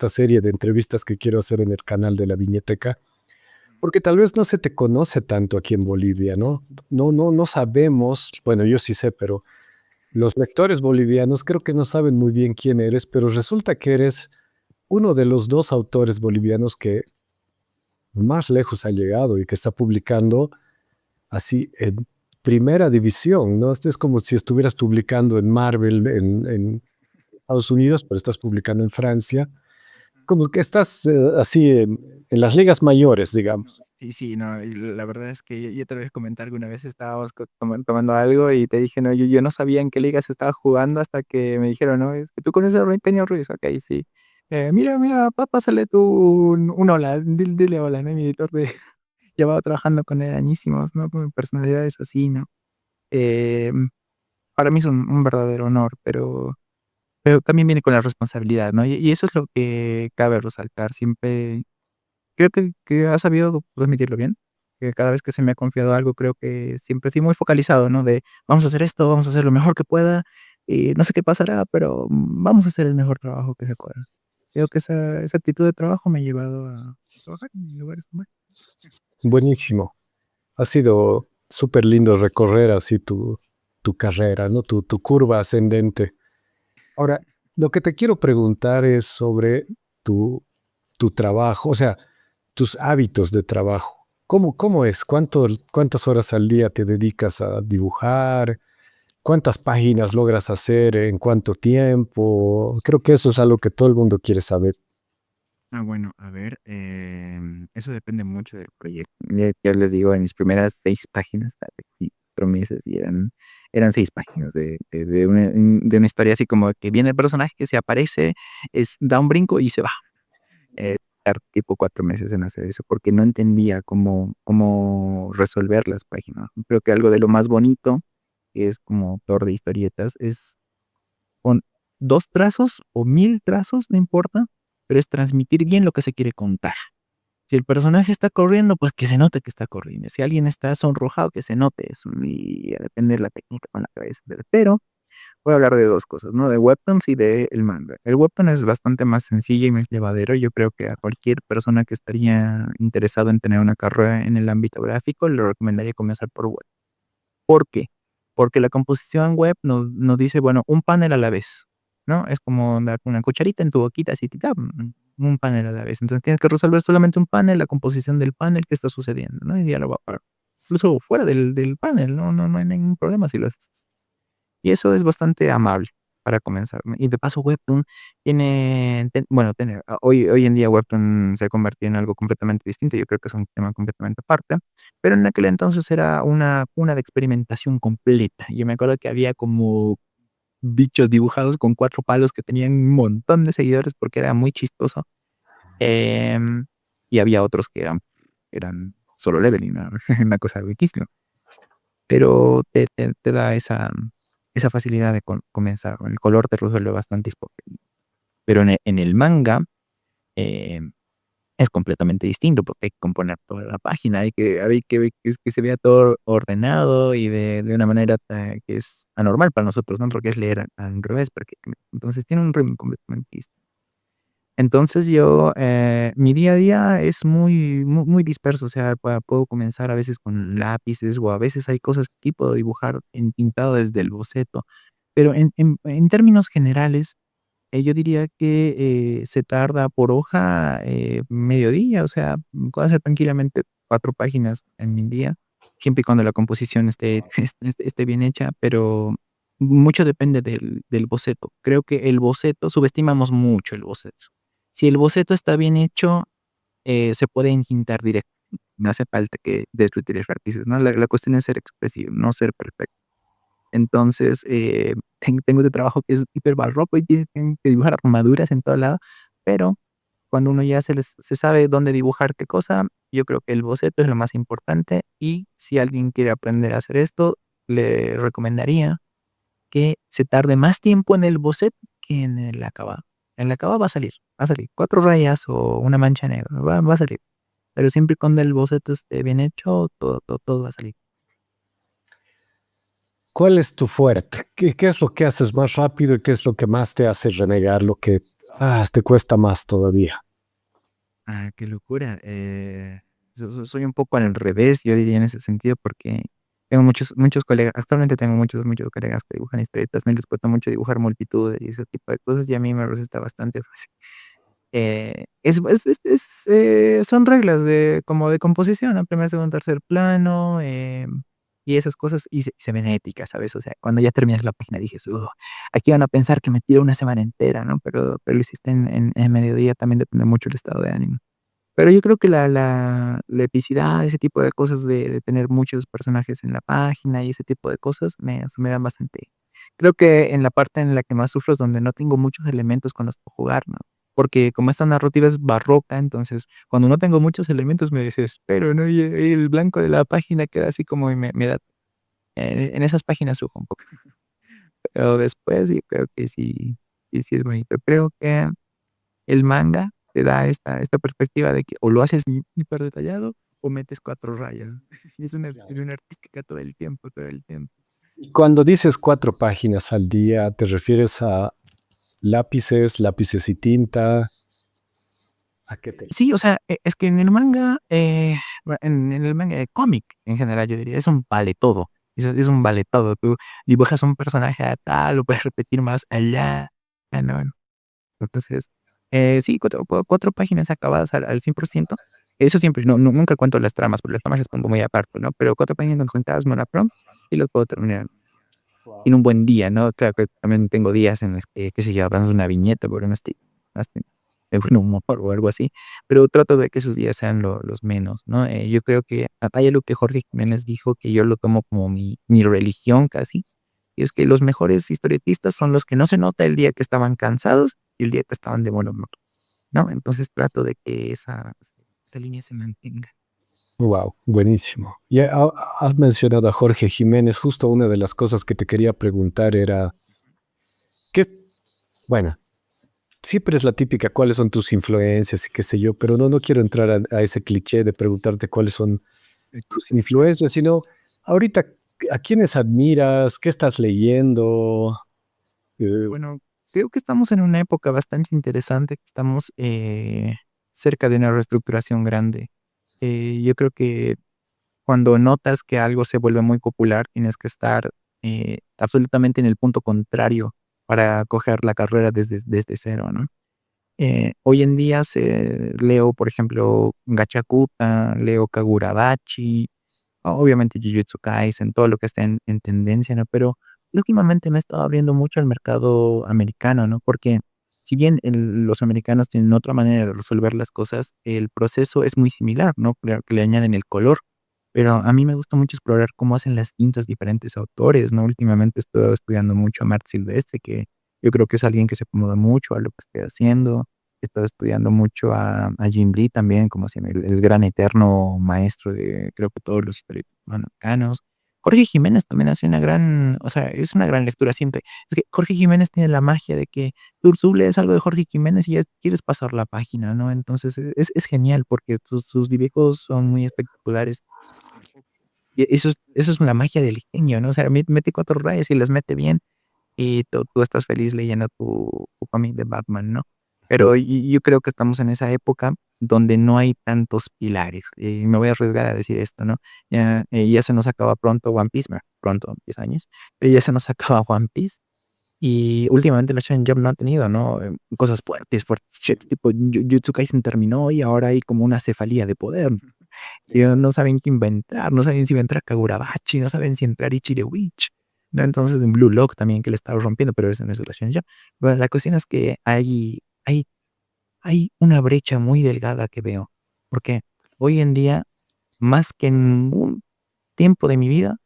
serie de entrevistas que quiero hacer en el canal de la Viñeteca, porque tal vez no se te conoce tanto aquí en Bolivia, ¿no? No sabemos, bueno, yo sí sé, pero los lectores bolivianos creo que no saben muy bien quién eres, pero resulta que eres uno de los dos autores bolivianos que más lejos ha llegado y que está publicando así en primera división, ¿no? Esto es como si estuvieras publicando en Marvel en Estados Unidos, pero estás publicando en Francia, como que estás así en las ligas mayores, No, digamos. sí, sí, no, y la verdad es que yo te lo voy a comentar, alguna vez estábamos tomando algo y te dije, no, yo no sabía en qué liga se estaba jugando hasta que me dijeron, no, es que tú conoces a Peña Ruiz, ok, sí. Mira, pásale tú un hola, dile hola, ¿no? Mi editor de, llevaba trabajando con él añísimos, ¿no? Con personalidades así, ¿no? Eh, para mí es un verdadero honor, pero también viene con la responsabilidad, ¿no? Y eso es lo que cabe resaltar, siempre creo que has sabido transmitirlo bien, que cada vez que se me ha confiado algo, creo que siempre estoy muy focalizado, ¿no? De vamos a hacer esto, vamos a hacer lo mejor que pueda, y no sé qué pasará, pero vamos a hacer el mejor trabajo que se pueda. Creo que esa actitud de trabajo me ha llevado a trabajar en lugares muy buenos. Buenísimo. Ha sido súper lindo recorrer así tu carrera, ¿no? Tu curva ascendente. Ahora, lo que te quiero preguntar es sobre tu, tu trabajo, o sea, tus hábitos de trabajo. ¿Cómo es? ¿Cuántas horas al día te dedicas a dibujar? ¿Cuántas páginas logras hacer? ¿En cuánto tiempo? Creo que eso es algo que todo el mundo quiere saber. Bueno, a ver, eso depende mucho del proyecto. Ya les digo, en mis primeras 6 páginas, tardé 4 meses y eran 6 páginas de una historia así como que viene el personaje que se aparece, da un brinco y se va. Tardé tipo 4 meses en hacer eso, porque no entendía cómo resolver las páginas. Creo que algo de lo más bonito, que es como autor de historietas, es con 2 trazos o 1000 trazos, no importa, pero es transmitir bien lo que se quiere contar. Si el personaje está corriendo, pues que se note que está corriendo. Si alguien está sonrojado, que se note eso. Y depende de la técnica con la cabeza. Pero voy a hablar de 2 cosas, ¿no? De webtoons y de el manga. El webtoon es bastante más sencillo y más llevadero. Yo creo que a cualquier persona que estaría interesado en tener una carrera en el ámbito gráfico, le recomendaría comenzar por web. ¿Por qué? Porque la composición web nos dice, bueno, un panel a la vez, ¿no? Es como dar una cucharita en tu boquita, así, un panel a la vez. Entonces tienes que resolver solamente un panel, la composición del panel, qué está sucediendo, ¿no? Y ya lo va a parar. Incluso fuera del panel, no hay ningún problema si lo haces. Y eso es bastante amable para comenzar, ¿no? Y de paso, Webtoon hoy en día Webtoon se ha convertido en algo completamente distinto. Yo creo que es un tema completamente aparte, pero en aquel entonces era una cuna de experimentación completa. Yo me acuerdo que había como bichos dibujados con 4 palos que tenían un montón de seguidores porque era muy chistoso. Em, y había otros que eran solo leveling, ¿no? Una cosa riquísima, pero te da esa facilidad de comenzar. El color te resuelve bastantes problemas. Pero en el manga, em, es completamente distinto, porque hay que componer toda la página, hay que ver que se vea todo ordenado y de una manera que es anormal para nosotros, ¿no? Porque es leer al revés prácticamente. Entonces tiene un ritmo completamente distinto. Entonces yo, mi día a día es muy disperso, o sea, puedo comenzar a veces con lápices o a veces hay cosas que sí puedo dibujar en pintado desde el boceto, pero en términos generales, yo diría que, se tarda por hoja, medio día, o sea, puedo hacer tranquilamente 4 páginas en mi día, siempre y cuando la composición esté esté bien hecha, pero mucho depende del boceto. Creo que el boceto subestimamos mucho el boceto. Si el boceto está bien hecho, se puede entintar directo, no hace falta que deslutir lápices, ¿no? La cuestión es ser expresivo, no ser perfecto. Entonces, tengo este trabajo que es hiper barroco y tienen que dibujar armaduras en todo lado, pero cuando uno ya se sabe dónde dibujar qué cosa, yo creo que el boceto es lo más importante y si alguien quiere aprender a hacer esto, le recomendaría que se tarde más tiempo en el boceto que en el acabado. El acabado va a salir, 4 rayas o una mancha negra, va a salir, pero siempre y cuando el boceto esté bien hecho, todo va a salir. ¿Cuál es tu fuerte? ¿Qué es lo que haces más rápido y qué es lo que más te hace renegar, lo que te cuesta más todavía? Ah, qué locura. Soy un poco al revés, yo diría en ese sentido, porque tengo muchos colegas, actualmente tengo muchos colegas que dibujan historietas, no les cuesta mucho dibujar multitudes y ese tipo de cosas, y a mí me resulta bastante fácil. Son reglas de como de composición, ¿no? Primer, segundo, tercer plano, y esas cosas, y se ven éticas, ¿sabes? O sea, cuando ya terminas la página dices: aquí van a pensar que me tiro una semana entera", ¿no? Pero lo hiciste en mediodía, también depende mucho el estado de ánimo. Pero yo creo que la epicidad, ese tipo de cosas de tener muchos personajes en la página y ese tipo de cosas se me dan bastante. Creo que en la parte en la que más sufro es donde no tengo muchos elementos con los que jugar, ¿no? Porque como esta narrativa es barroca, entonces, cuando no tengo muchos elementos me desespero, ¿no? Y el blanco de la página queda así como y me da en esas páginas sufro un poco. Pero después sí creo que sí es bonito. Creo que el manga te da esta perspectiva de que o lo haces hiper detallado o metes 4 rayas. Y es una Claro. disciplina artística todo el tiempo. Y cuando dices 4 páginas al día, ¿te refieres a lápices y tinta? ¿A qué te? Sí, o sea, es que en el manga, en el manga de cómic en general, yo diría, es un vale todo. Es un vale todo. Tú dibujas un personaje a tal, lo puedes repetir más allá, ¿no? Entonces, sí, 4 páginas acabadas al 100%. Eso siempre, nunca cuento las tramas, porque las tramas las pongo muy aparte, ¿no? Pero 4 páginas contadas monocrom y los puedo terminar en un buen día, ¿no? Claro que también tengo días en los que, qué sé yo, avanzo una viñeta, pero no estoy de buen humor o algo así, pero trato de que esos días sean los menos, ¿no? Yo creo que hay algo que Jorge Jiménez dijo que yo lo tomo como mi religión casi, y es que los mejores historietistas son los que no se nota el día que estaban cansados y el día que estaban de buen humor, ¿no? Entonces trato de que esa línea se mantenga. Wow, buenísimo. Y has mencionado a Jorge Jiménez. Justo una de las cosas que te quería preguntar era, ¿qué? Bueno, siempre es la típica, ¿cuáles son tus influencias y qué sé yo? Pero no quiero entrar a ese cliché de preguntarte cuáles son tus influencias, sino ahorita, ¿a quiénes admiras? ¿Qué estás leyendo? Eh, Bueno, creo que estamos en una época bastante interesante, que estamos, cerca de una reestructuración grande. Yo creo que cuando notas que algo se vuelve muy popular, tienes que estar, absolutamente en el punto contrario para coger la carrera desde cero, ¿no? Hoy en día leo, por ejemplo, Gachacuta, leo Kagurabachi, obviamente Jujutsu Kaisen, todo lo que está en tendencia, ¿no? Pero últimamente me he estado abriendo mucho al mercado americano, ¿no? Porque si bien los americanos tienen otra manera de resolver las cosas, el proceso es muy similar, ¿no? Claro que le añaden el color, pero a mí me gusta mucho explorar cómo hacen las tintas diferentes autores, ¿no? Últimamente estoy estudiando mucho a Marc Silvestre, que yo creo que es alguien que se acomoda mucho a lo que estoy haciendo. He estado estudiando mucho a Jim Lee también, como si el gran eterno maestro de creo que todos los historiadores americanos. Jorge Jiménez también hace una gran, o sea, es una gran lectura siempre. Es que Jorge Jiménez tiene la magia de que tú lees algo de Jorge Jiménez y ya quieres pasar la página, ¿no? Entonces es genial porque sus dibujos son muy espectaculares. Y eso es una magia del genio, ¿no? O sea, mete 4 rayas y las mete bien y tú estás feliz leyendo tu cómic de Batman, ¿no? Pero yo creo que estamos en esa época donde no hay tantos pilares. Me voy a arriesgar a decir esto, ¿no? Ya se nos acaba pronto One Piece, bueno, pronto, 10 años, pero ya se nos acaba One Piece. Y últimamente los Shonen Jump no han tenido, ¿no? Cosas fuertes, fuertes, shit, tipo Jujutsu Kaisen terminó y ahora hay como una cefalía de poder. Y no saben qué inventar, no saben si va a entrar Kagurabachi, no saben si entrar Ichire Witch, ¿no? Entonces en Blue Lock también que le estaba rompiendo, pero eso no es de los Shonen Jump. Bueno, la cuestión es que hay una brecha muy delgada que veo, porque hoy en día, más que en un tiempo de mi vida,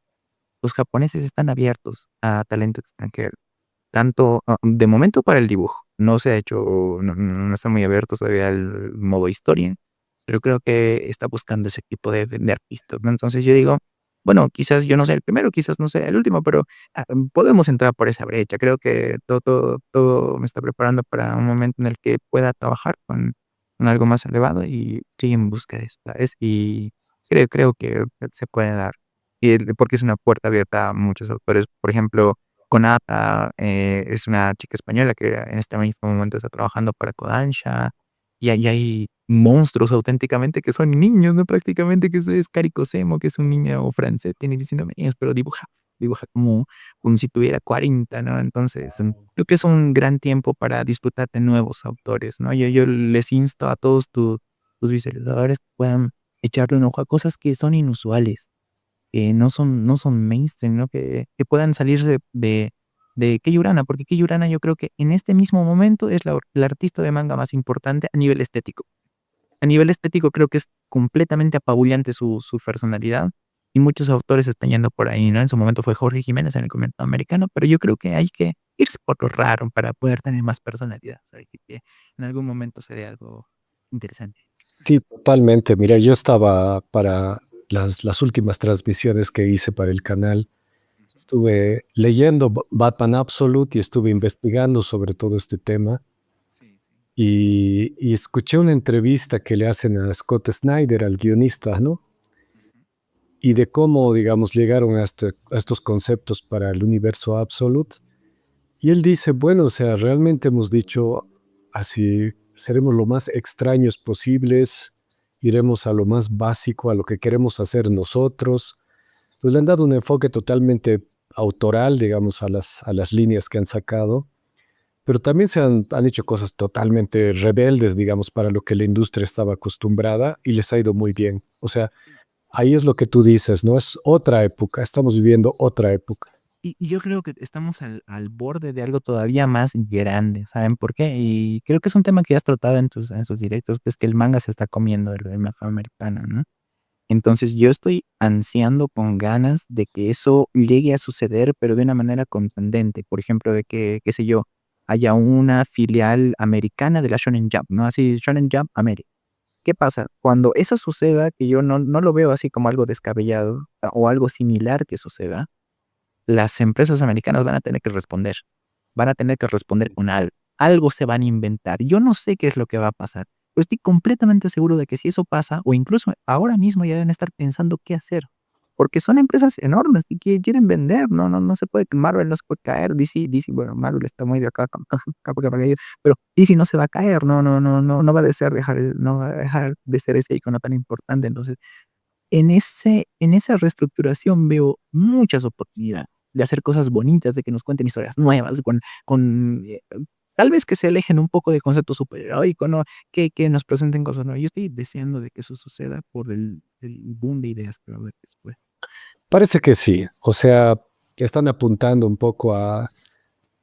los japoneses están abiertos a talento extranjero. Tanto, de momento para el dibujo, no se ha hecho, no están muy abiertos todavía al modo historia, pero creo que está buscando ese tipo de artistas, ¿no? Entonces yo digo, bueno, quizás yo no sea el primero, quizás no sea el último, pero podemos entrar por esa brecha. Creo que todo me está preparando para un momento en el que pueda trabajar con algo más elevado y estoy en busca de eso, ¿sabes? Y creo que se puede dar, porque es una puerta abierta a muchos autores. Por ejemplo, Konata, es una chica española que en este mismo momento está trabajando para Kodansha, y ahí hay monstruos auténticamente que son niños, ¿no? Prácticamente que es Cari Cosemo, que es un niño francés, tiene 19 años, pero dibuja como si tuviera 40, ¿no? Entonces, creo que es un gran tiempo para disfrutar de nuevos autores, ¿no? Yo les insto a todos tus visualizadores que puedan echarle un ojo a cosas que son inusuales, que no son mainstream, ¿no? Que puedan salirse de Kei Urana, porque Kei Urana yo creo que en este mismo momento es la artista de manga más importante a nivel estético. A nivel estético creo que es completamente apabullante su personalidad, y muchos autores están yendo por ahí, ¿no? En su momento fue Jorge Jiménez en el Comentario Americano, pero yo creo que hay que irse por lo raro para poder tener más personalidad, ¿sabes? Y que en algún momento sería algo interesante. Sí, totalmente. Mira, yo estaba para las últimas transmisiones que hice para el canal, estuve leyendo Batman Absolute y estuve investigando sobre todo este tema Sí, sí. y escuché una entrevista que le hacen a Scott Snyder, al guionista, ¿no? Ujú. Y de cómo, digamos, llegaron a estos conceptos para el universo Absolute. Y él dice, bueno, o sea, realmente hemos dicho así, seremos lo más extraños posibles, iremos a lo más básico, a lo que queremos hacer nosotros. Pues le han dado un enfoque totalmente autoral, digamos, a las líneas que han sacado, pero también han hecho cosas totalmente rebeldes, digamos, para lo que la industria estaba acostumbrada y les ha ido muy bien. O sea, ahí es lo que tú dices, ¿no? Es otra época, estamos viviendo otra época. Y yo creo que estamos al borde de algo todavía más grande, ¿saben por qué? Y creo que es un tema que ya has tratado en tus directos, que es que el manga se está comiendo el mercado americano, ¿no? Entonces yo estoy ansiando con ganas de que eso llegue a suceder, pero de una manera contundente. Por ejemplo, de que, qué sé yo, haya una filial americana de la Shonen Jump, ¿no? Así, Shonen Jump America. ¿Qué pasa? Cuando eso suceda, que yo no lo veo así como algo descabellado, o algo similar que suceda, las empresas americanas van a tener que responder. Van a tener que responder con algo. Algo se van a inventar. Yo no sé qué es lo que va a pasar, pero estoy completamente seguro de que si eso pasa, o incluso ahora mismo ya deben estar pensando qué hacer, porque son empresas enormes y que quieren vender. No se puede, Marvel no se puede caer, DC, bueno, Marvel está muy de acá, capa que para ellos, pero DC no se va a caer, no va a no va a dejar de ser ese icono tan importante. Entonces, en esa reestructuración veo muchas oportunidades de hacer cosas bonitas, de que nos cuenten historias nuevas, tal vez que se alejen un poco del concepto superheroico, ¿no? Que nos presenten cosas nuevas. Yo estoy deseando de que eso suceda por el boom de ideas que va a haber después. Parece que sí, o sea, que están apuntando un poco a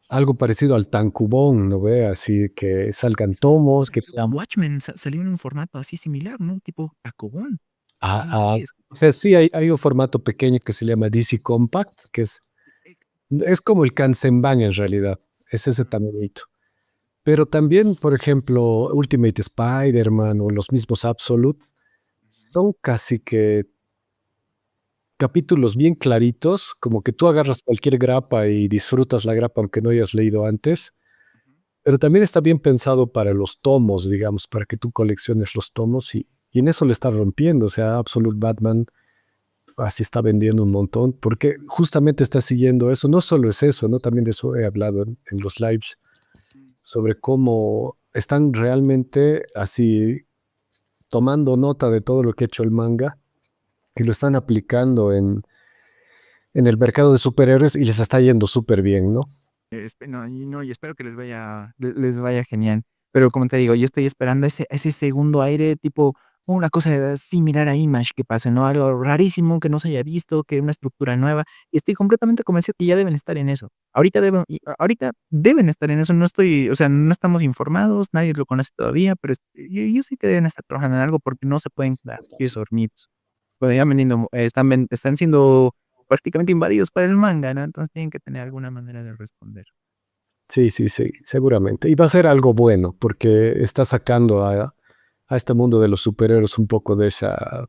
algo parecido al tankubón, ¿no ve? Así que salgan tomos, que La Watchmen salió en un formato así similar, ¿no? Tipo Tacobón. Y a es o sea, sí, hay un formato pequeño que se llama DC Compact, que es como el Kanzenban en realidad, es ese tamañito. Pero también, por ejemplo, Ultimate Spider-Man o los mismos Absolute son casi que capítulos bien claritos, como que tú agarras cualquier grapa y disfrutas la grapa aunque no hayas leído antes, pero también está bien pensado para los tomos, digamos, para que tú colecciones los tomos y en eso le está rompiendo, o sea, Absolute Batman así está vendiendo un montón, porque justamente está siguiendo eso, no solo es eso, ¿no? También de eso he hablado en los lives, sobre cómo están realmente así tomando nota de todo lo que ha hecho el manga y lo están aplicando en el mercado de superhéroes y les está yendo súper bien, ¿no? No, y espero que les vaya genial. Pero como te digo, yo estoy esperando ese segundo aire, tipo una cosa similar a Image que pase, ¿no? Algo rarísimo que no se haya visto, que una estructura nueva. Y estoy completamente convencido que ya deben estar en eso. Ahorita deben estar en eso. No estoy, o sea, no estamos informados, nadie lo conoce todavía, pero yo sé que deben estar trabajando en algo porque no se pueden quedar ellos dormidos. Pues ya vendiendo, están siendo prácticamente invadidos por el manga, ¿no? Entonces tienen que tener alguna manera de responder. Sí, sí, sí, seguramente. Y va a ser algo bueno porque está sacando a este mundo de los superhéroes un poco de esa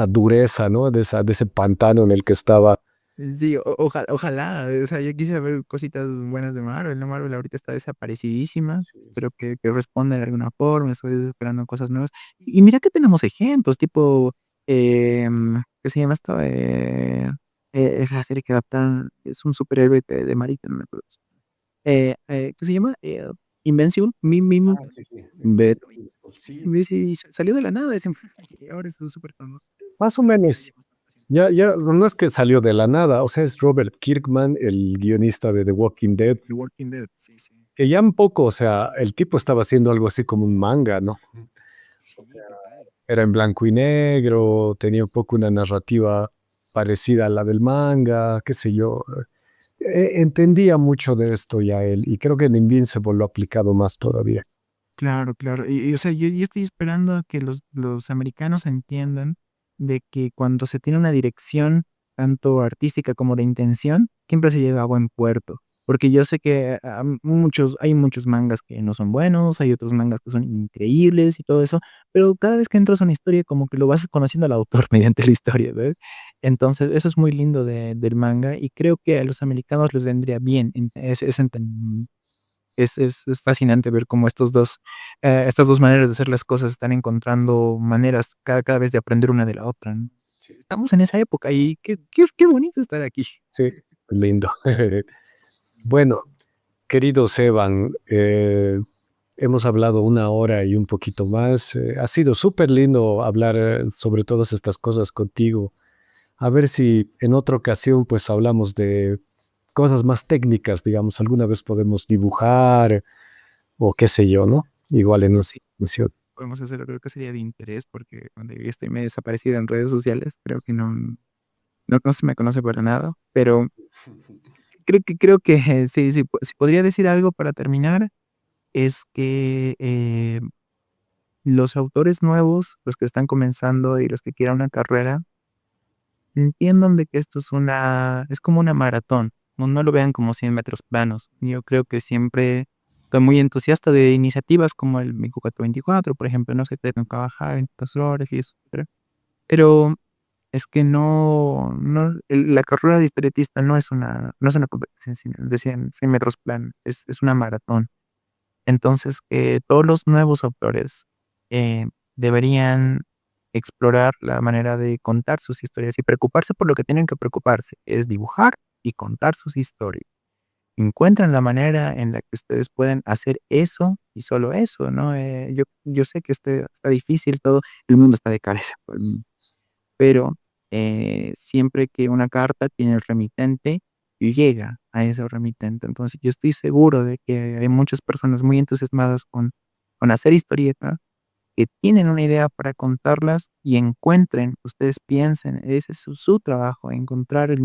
dureza, ¿no? De ese pantano en el que estaba. Sí, ojalá, o sea, yo quisiera ver cositas buenas de Marvel, ¿no? Marvel ahorita está desaparecidísima, espero que responda de alguna forma, estoy esperando cosas nuevas. Y mira que tenemos ejemplos, tipo, ¿qué se llama esto? Es la serie que adaptaron, es un superhéroe de Marita, no me acuerdo. ¿Qué se llama? Invincible, Ah, sí, sí. Ve- Sí. sí, salió de la nada, y ahora es un súper famoso. Más o Ya menos. lleva bastante Ya, ya, no es que salió de la nada, o sea, es Robert Kirkman, el guionista de The Walking Dead, The Walking Dead, sí, sí. que ya un poco, o sea, el tipo estaba haciendo algo así como un manga, ¿no? Sí, total. Era en blanco y negro, tenía un poco una narrativa parecida a la del manga, qué sé yo. Entendía mucho de esto ya él, y creo que en Invincible lo ha aplicado más todavía. Claro, claro. O sea, yo estoy esperando a que los americanos entiendan de que cuando se tiene una dirección, tanto artística como de intención, siempre se llega a buen puerto. Porque yo sé que hay muchos mangas que no son buenos, hay otros mangas que son increíbles y todo eso, pero cada vez que entras a una historia, como que lo vas conociendo al autor mediante la historia, ¿ves? Entonces, eso es muy lindo del manga y creo que a los americanos les vendría bien ese entendimiento. Es fascinante ver cómo estas 2 maneras de hacer las cosas están encontrando maneras cada vez de aprender una de la otra, ¿no? Estamos en esa época y qué bonito estar aquí. Sí, lindo. Bueno, querido Seban, hemos hablado una hora y un poquito más. Ha sido súper lindo hablar sobre todas estas cosas contigo. A ver si en otra ocasión pues hablamos de cosas más técnicas, digamos, alguna vez podemos dibujar o qué sé yo, ¿no? Igual en una Sí, misión. podemos hacerlo, creo que sería de interés porque cuando yo estoy medio desaparecida en redes sociales, creo que no se me conoce para nada, pero creo que sí, si podría decir algo para terminar, es que, los autores nuevos, los que están comenzando y los que quieran una carrera, entiendan de que esto es como una maratón, no lo vean como 100 metros planos. Yo creo que siempre estoy muy entusiasta de iniciativas como el Miku 424, por ejemplo, no sé, te tengo que trabajar en estas flores y eso, pero es que la carrera de historietista no es una competencia de 100 metros planos, es una maratón. Entonces, todos los nuevos autores deberían explorar la manera de contar sus historias y preocuparse por lo que tienen que preocuparse, es dibujar y contar sus historias. Encuentran la manera en la que ustedes pueden hacer eso y solo eso, ¿no? Yo sé que está difícil todo, el mundo está de cabeza, pero siempre que una carta tiene el remitente, llega a ese remitente. Entonces, yo estoy seguro de que hay muchas personas muy entusiasmadas con hacer historieta, que tienen una idea para contarlas y encuentren, ustedes piensen, ese es su trabajo, encontrar el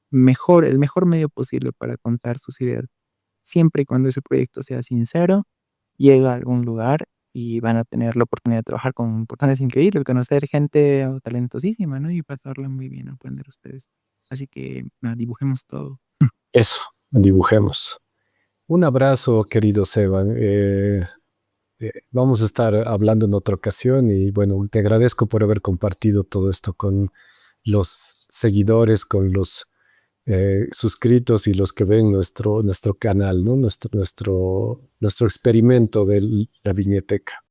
mejor medio posible para contar sus ideas. Siempre y cuando ese proyecto sea sincero, llega a algún lugar y van a tener la oportunidad de trabajar con personas increíbles, conocer gente talentosísima, ¿no? Y pasarla muy bien, aprender ustedes. Así que, dibujemos todo. Eso, dibujemos. Un abrazo, querido Seban. Vamos a estar hablando en otra ocasión y bueno, te agradezco por haber compartido todo esto con los seguidores, con los suscritos y los que ven nuestro canal, ¿no? Nuestro experimento de la viñeteca.